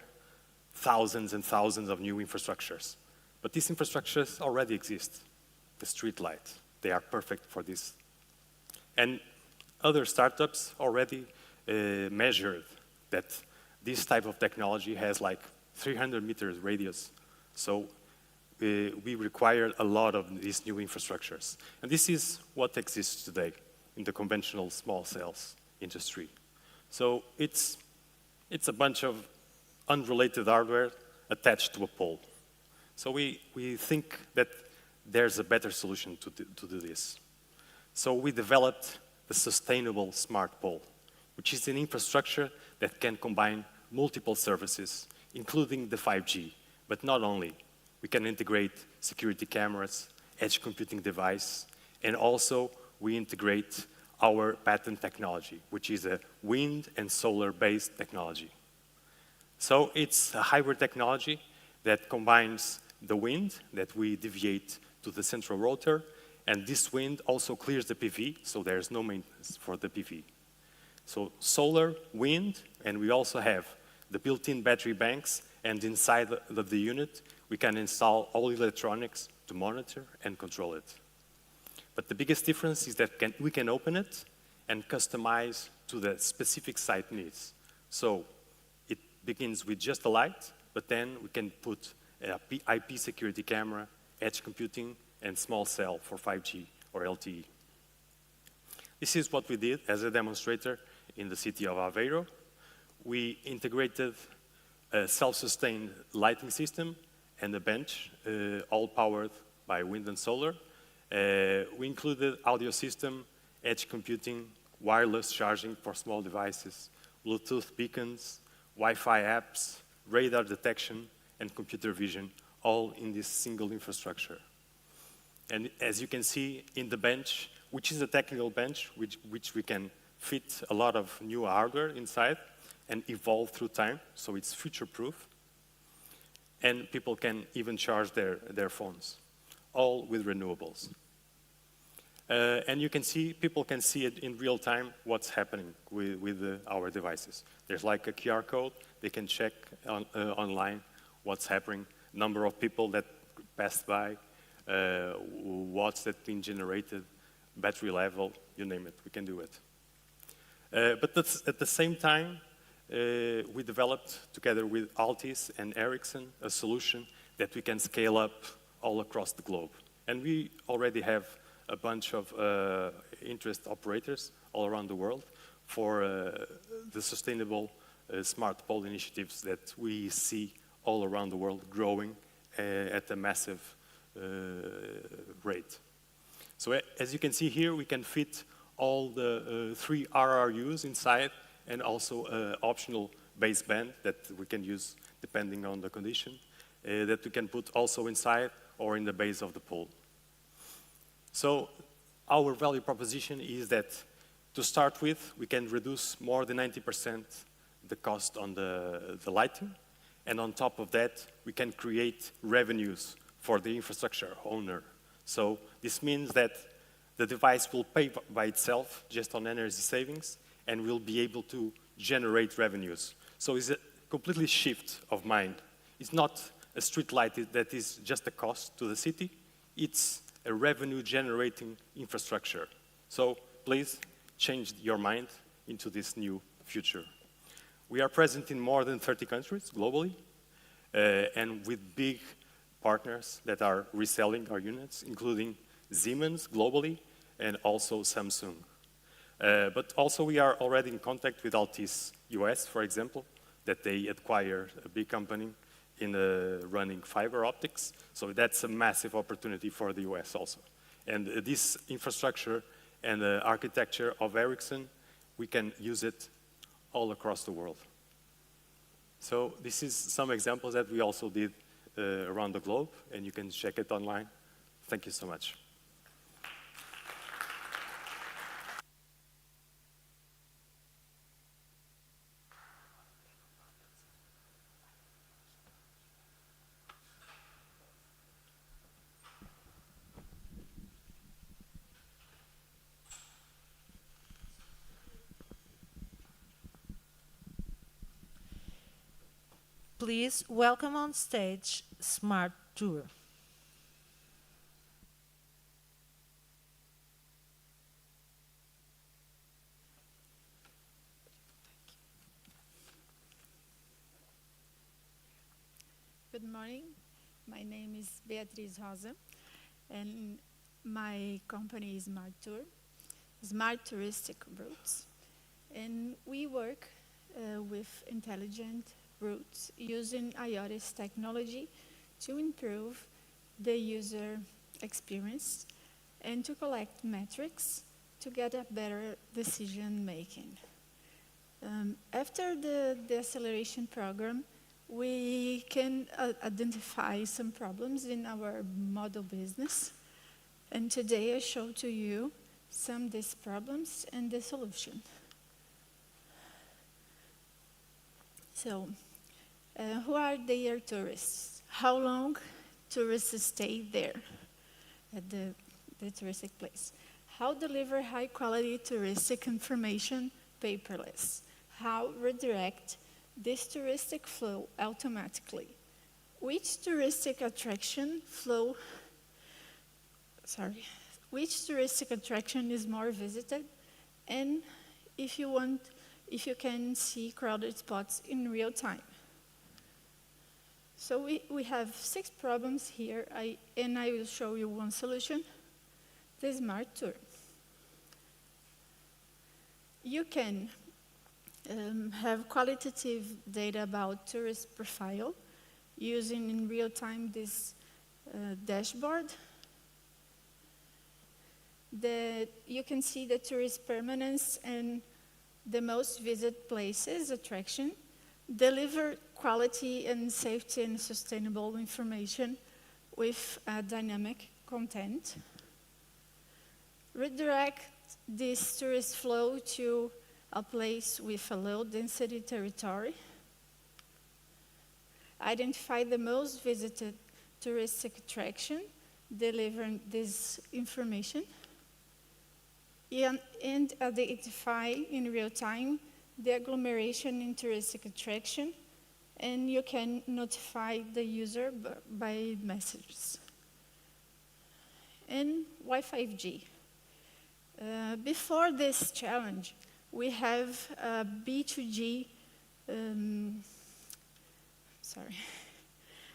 thousands and thousands of new infrastructures. But these infrastructures already exist. The street light, they are perfect for this. And other startups already measured that this type of technology has like 300 meters radius. So we require a lot of these new infrastructures. And this is what exists today in the conventional small cells industry. So it's a bunch of unrelated hardware attached to a pole. So we think that there's a better solution to do this. So we developed the sustainable smart pole, which is an infrastructure that can combine multiple services, including the 5G, but not only. We can integrate security cameras, edge computing device, and also we integrate our patent technology, which is a wind and solar-based technology. So it's a hybrid technology that combines the wind that we deviate to the central rotor, and this wind also clears the PV, so there's no maintenance for the PV. So solar, wind, and we also have the built-in battery banks, and inside the unit, we can install all electronics to monitor and control it. But the biggest difference is that we can open it and customize to the specific site needs. So it begins with just a light, but then we can put a IP security camera, edge computing, and small cell for 5G or LTE. This is what we did as a demonstrator in the city of Aveiro. We integrated a self-sustained lighting system and a bench, all powered by wind and solar. We included audio system, edge computing, wireless charging for small devices, Bluetooth beacons, Wi-Fi apps, radar detection, and computer vision, all in this single infrastructure. And as you can see in the bench, which is a technical bench, which we can fit a lot of new hardware inside and evolve through time, so it's future-proof. And people can even charge their phones, all with renewables. And you can see, people can see it in real time what's happening with our devices. There's like a QR code, they can check online what's happening, number of people that passed by, watts that been generated, battery level, you name it, we can do it. But at the same time, we developed, together with Altis and Ericsson, a solution that we can scale up all across the globe. And we already have a bunch of interest operators all around the world for the sustainable smart pole initiatives that we see all around the world growing at a massive rate. So as you can see here, we can fit all the 3 RRUs inside, and also optional baseband that we can use depending on the condition, that we can put also inside or in the base of the pole. So our value proposition is that to start with, we can reduce more than 90% the cost on the lighting, and on top of that, we can create revenues for the infrastructure owner. So this means that the device will pay by itself just on energy savings, and will be able to generate revenues. So it's a completely shift of mind. It's not a street light that is just a cost to the city, it's a revenue generating infrastructure. So please change your mind into this new future. We are present in more than 30 countries globally, and with big partners that are reselling our units, including Siemens globally, and also Samsung. But also we are already in contact with Altis US, for example, that they acquired a big company in running fiber optics. So that's a massive opportunity for the US also. And this infrastructure and the architecture of Ericsson, we can use it all across the world. So this is some examples that we also did around the globe, and you can check it online. Thank you so much. Please welcome on stage Smart Tour. Good morning. My name is Beatriz Rosa, and my company is Smart Tour, Smart Touristic Routes, and we work with intelligent routes using IoT technology to improve the user experience and to collect metrics to get a better decision making. After the acceleration program, we can identify some problems in our model business. And today I show to you some of these problems and the solution. So, who are their tourists? How long tourists stay there at the touristic place? How deliver high quality touristic information paperless? How redirect this touristic flow automatically? Which touristic attraction is more visited? And if you can see crowded spots in real time. So we have 6 problems here, and I will show you one solution, the Smart Tour. You can have qualitative data about tourist profile using in real time this dashboard. You can see the tourist permanence and the most visited places, attraction, deliver quality and safety and sustainable information with dynamic content, redirect this tourist flow to a place with a low density territory, identify the most visited touristic attraction, delivering this information, and identify in real time the agglomeration in touristic attraction, and you can notify the user by messages. And why 5G? Before this challenge, we have a B2G,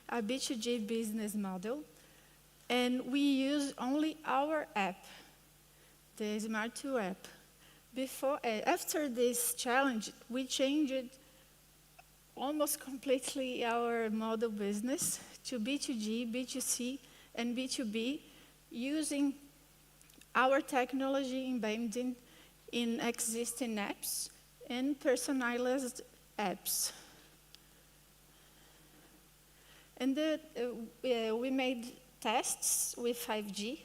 a B2G business model, and we use only our app, the Smart 2 app. After this challenge, we changed almost completely our model business to B2G, B2C, and B2B using our technology embedded in existing apps and personalized apps. And we made tests with 5G,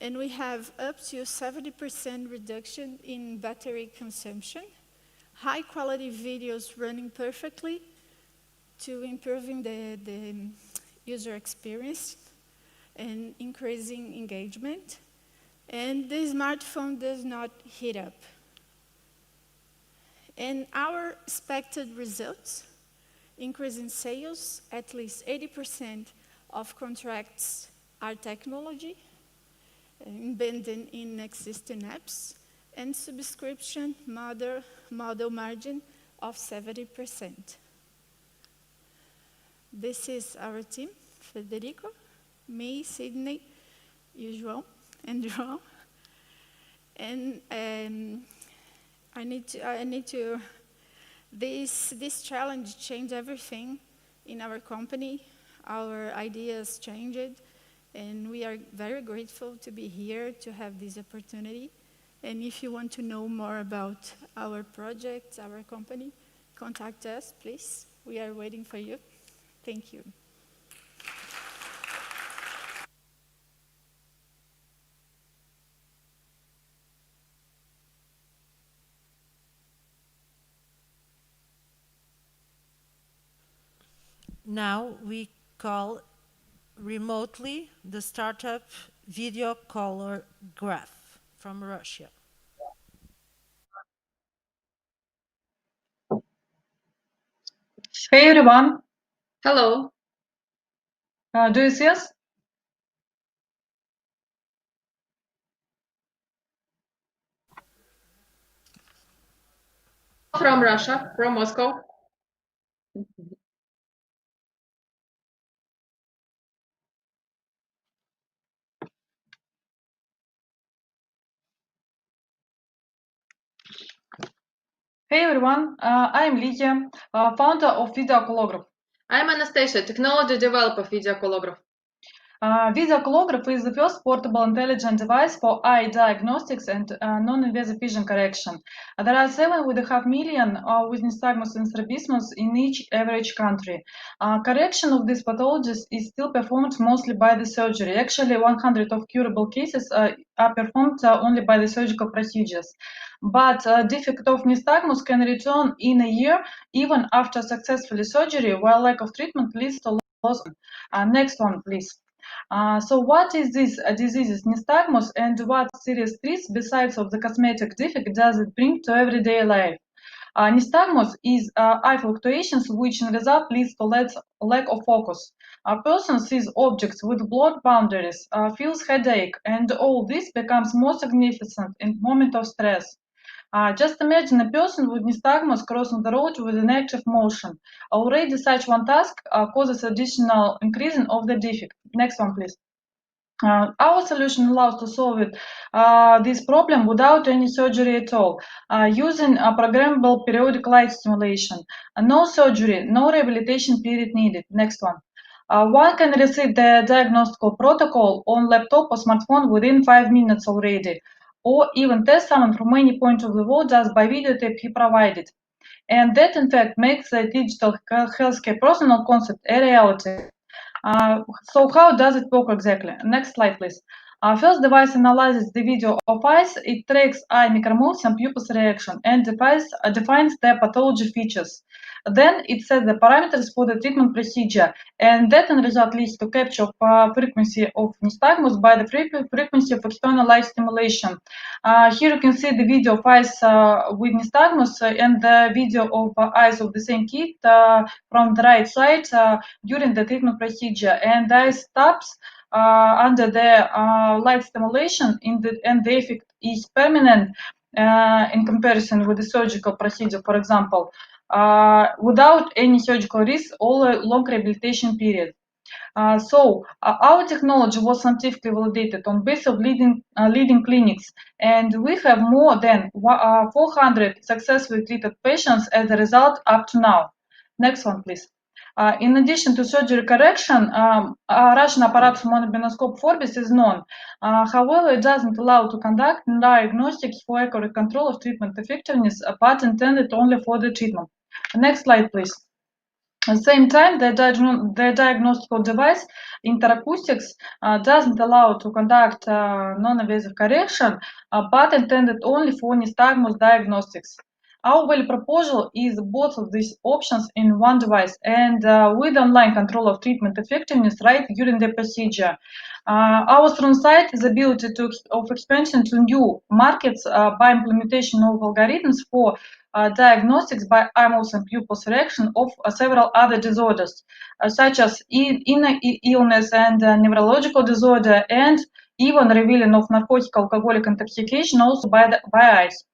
and we have up to 70% reduction in battery consumption, high quality videos running perfectly to improving the user experience and increasing engagement. And the smartphone does not heat up. And our expected results, increase in sales, at least 80% of contracts are technology, embedded in existing apps, and subscription model margin of 70%. This is our team, Federico, me, Sydney, João, and João. And this challenge changed everything in our company. Our ideas changed, and we are very grateful to be here to have this opportunity. And if you want to know more about our project, our company, contact us, please. We are waiting for you. Thank you. Now we call remotely the startup Video Color Graph from Russia. Hey everyone. Hello. Do you see us? From Russia, from Moscow. Hey everyone, I am Lydia, founder of Video Colograph. I am Anastasia, technology developer of Video Colograph. Video Colograph is the first portable intelligent device for eye diagnostics and non-invasive vision correction. There are 7.5 million with nystagmus and strabismus in each average country. Correction of these pathologies is still performed mostly by the surgery. Actually, 100 of curable cases are performed only by the surgical procedures. But defect of nystagmus can return in a year even after successful surgery, while lack of treatment leads to loss. Next one, please. So what is this disease nystagmus, and what serious threats besides of the cosmetic defect does it bring to everyday life? Nystagmus is eye fluctuations, which in result leads to lack of focus. A person sees objects with blurred boundaries, feels headache, and all this becomes more significant in moment of stress. Just imagine a person with nystagmus crossing the road with an active motion. Already such one task causes additional increasing of the defect. Next one, please. Our solution allows to solve this problem without any surgery at all, using a programmable periodic light stimulation. No surgery, no rehabilitation period needed. Next one. One can receive the diagnostical protocol on laptop or smartphone within 5 minutes already, or even test someone from any point of the world just by video tape he provided. And that, in fact, makes the digital healthcare personal concept a reality. So how does it work exactly? Next slide, please. First, device analyzes the video of eyes, it tracks eye micromoves and pupils reaction, and defines the pathology features. Then it sets the parameters for the treatment procedure, and that in result leads to capture of frequency of nystagmus by the frequency of external light stimulation. Here you can see the video of eyes with nystagmus and the video of eyes of the same kid from the right side during the treatment procedure, and the eye stops under the light stimulation and the effect is permanent in comparison with the surgical procedure, for example, without any surgical risk or a long rehabilitation period. So our technology was scientifically validated on basis of leading clinics, and we have more than 400 successfully treated patients as a result up to now. Next one, please. In addition to surgery correction, Russian apparatus monobinoscope Forbis is known. However, it doesn't allow to conduct diagnostics for accurate control of treatment effectiveness, but intended only for the treatment. Next slide, please. At the same time, the diagnostical device interacoustics doesn't allow to conduct non-invasive correction, but intended only for nystagmus diagnostics. Our value proposal is both of these options in one device and with online control of treatment effectiveness right during the procedure. Our strong side is ability of expansion to new markets by implementation of algorithms for diagnostics by eye moves and pupils reaction of several other disorders, such as inner illness and neurological disorder, and even revealing of narcotic alcoholic intoxication also by eyes.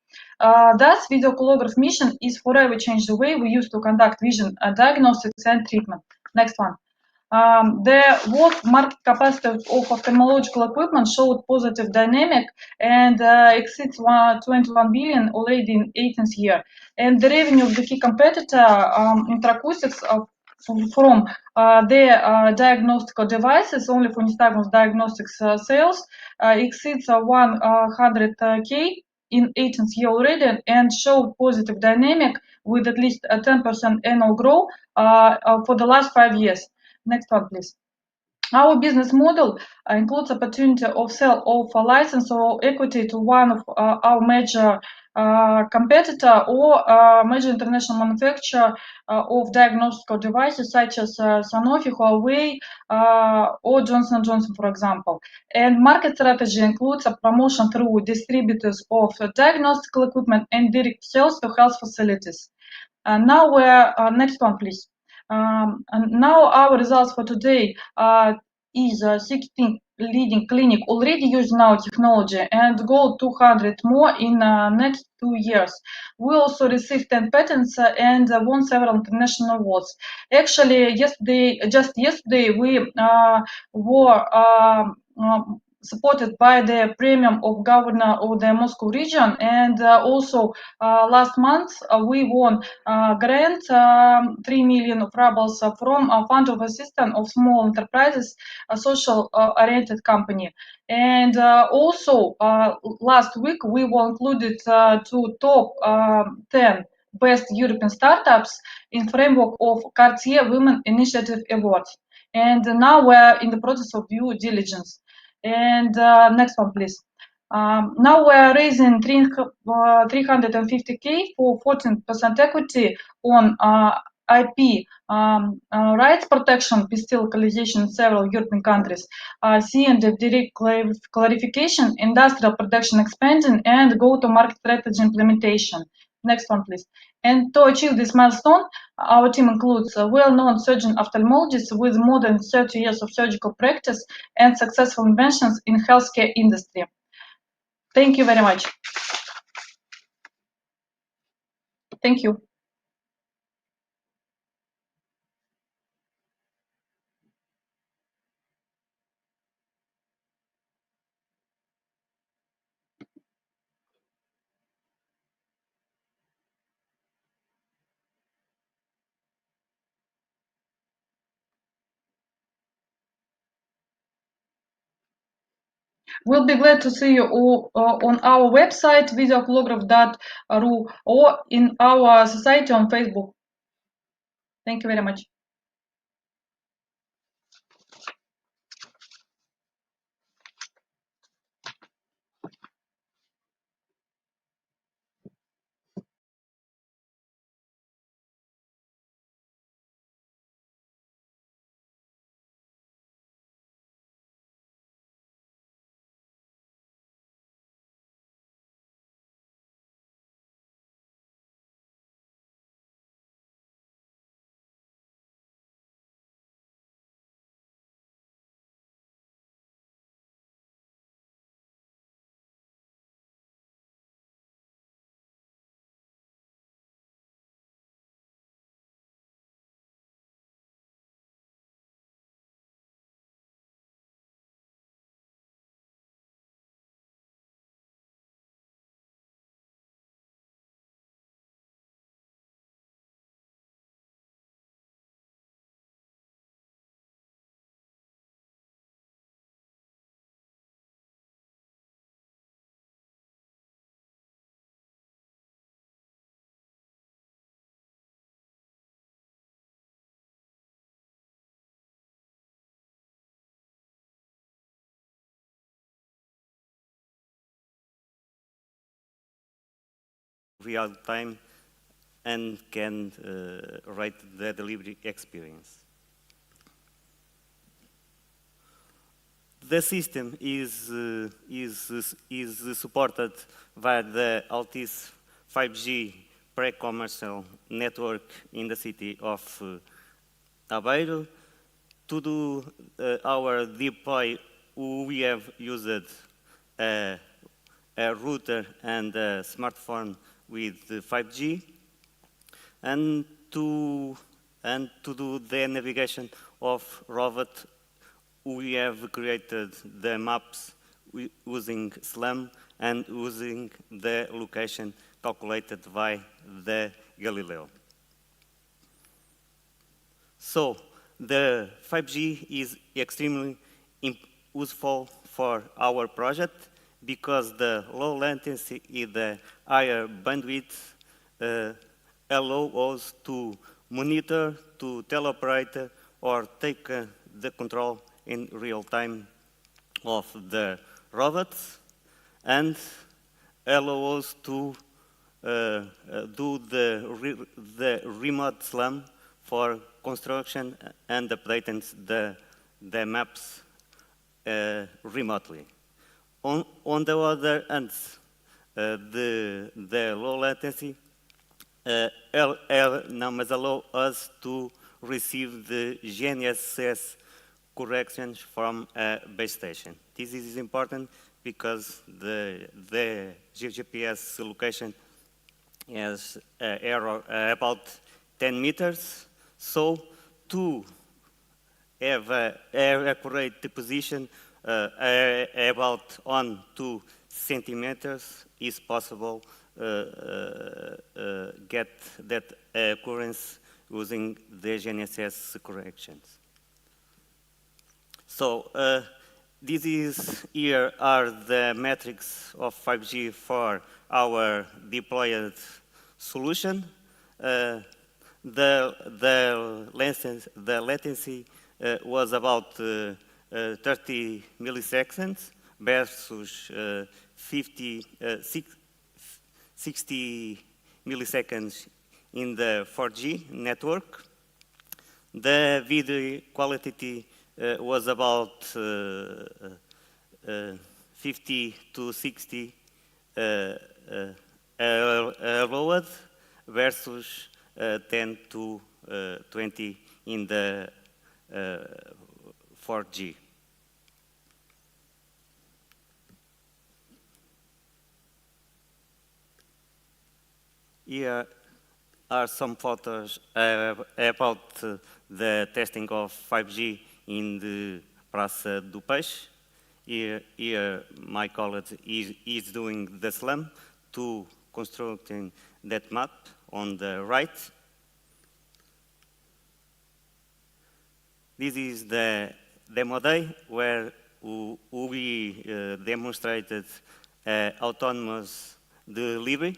Thus, Video Colograph mission is forever change the way we used to conduct vision diagnostics and treatment. Next one. The world market capacity of ophthalmological equipment showed positive dynamic and exceeds 21 billion already in 18th year. And the revenue of the key competitor, Interacoustics, from their diagnostical devices, only for nystagmus diagnostics sales, exceeds 100K in 18th year already, and showed positive dynamic with at least a 10% annual growth for the last 5 years. Next one, please. Our business model includes opportunity of sale of a license or equity to one of our major competitor or major international manufacturer of diagnostical devices such as Sanofi, Huawei, or Johnson & Johnson, for example. And market strategy includes a promotion through distributors of diagnostical equipment and direct sales to health facilities. Now, next one, please. And now our results for today is 16 leading clinic already using our technology and goal 200 more in next 2 years. We also received 10 patents and won several international awards. Actually, just yesterday we were supported by the premium of governor of the Moscow region, and also last month we won a grant, 3 million rubles from a fund of assistance of small enterprises, a social oriented company. And also last week we were included to top 10 best European startups in framework of Cartier Women Initiative Awards. And now we're in the process of due diligence. And next one, please. Now we're raising 350K for 14% equity on IP rights protection, PST localization in several European countries, C and direct clarification, industrial production expanding, and go-to-market strategy implementation. Next one, please. And to achieve this milestone, our team includes well-known surgeon ophthalmologists with more than 30 years of surgical practice and successful inventions in healthcare industry. Thank you very much. Thank you. We'll be glad to see you all on our website, videocolograph.ru, or in our society on Facebook. Thank you very much. Real time and can rate the delivery experience. The system is supported by the Altice 5G pre-commercial network in the city of Aveiro. To do our deploy, we have used a router and a smartphone with 5G, and to do the navigation of robot, we have created the maps using SLAM and using the location calculated by the Galileo. So the 5G is extremely useful for our project because the low latency and the higher bandwidth allow us to monitor, to teleoperate, or take the control in real time of the robots, and allow us to do the remote SLAM for construction and updating the maps remotely. On the other hand, the low latency numbers allow us to receive the GNSS corrections from a base station. This is important because the GPS location has an error about 10 meters. So to have an accurate position, about 1-2 centimeters is possible get that occurrence using the GNSS corrections. So here are the metrics of 5G for our deployed solution. The latency was about 30 milliseconds versus 60 milliseconds in the 4G network. The video quality was about 50 to 60 lowered versus 10 to 20 in the 4G. Here are some photos about the testing of 5G in the Praça do Peixe. Here my colleague is doing the SLAM to constructing that map on the right. This is the demo day where we demonstrated autonomous delivery.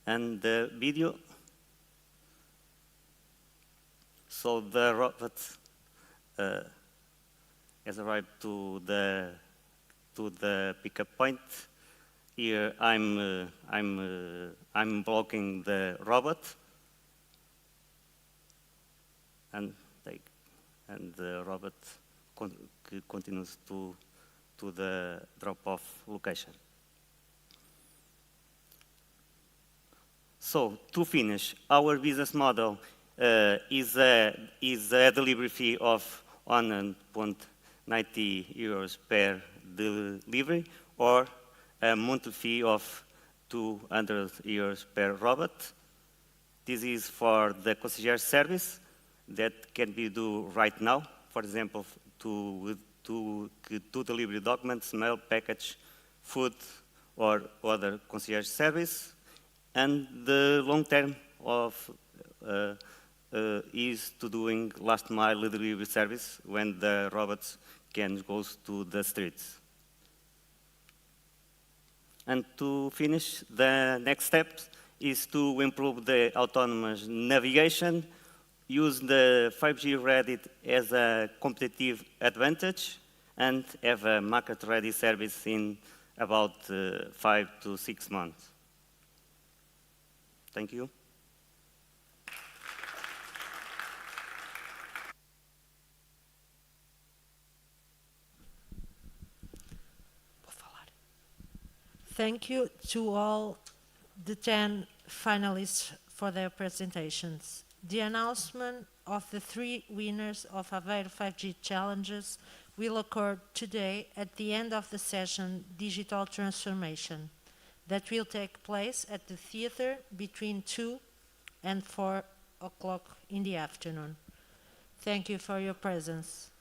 And the video. So the robot has arrived to the pickup point. Here I'm blocking the robot, and the robot continues to the drop-off location. So to finish, our business model is a delivery fee of 1.90 euros per delivery, or a monthly fee of 200 euros per robot. This is for the concierge service that can be done right now. For example, to deliver documents, mail, package, food, or other concierge service. And the long term of is to doing last mile delivery service when the robots can go to the streets. And to finish, the next step is to improve the autonomous navigation, use the 5G ready as a competitive advantage, and have a market-ready service in about 5 to 6 months. Thank you. Thank you to all the 10 finalists for their presentations. The announcement of the 3 winners of Aveiro 5G Challenges will occur today at the end of the session Digital Transformation, that will take place at the theater between 2 and 4 o'clock in the afternoon. Thank you for your presence.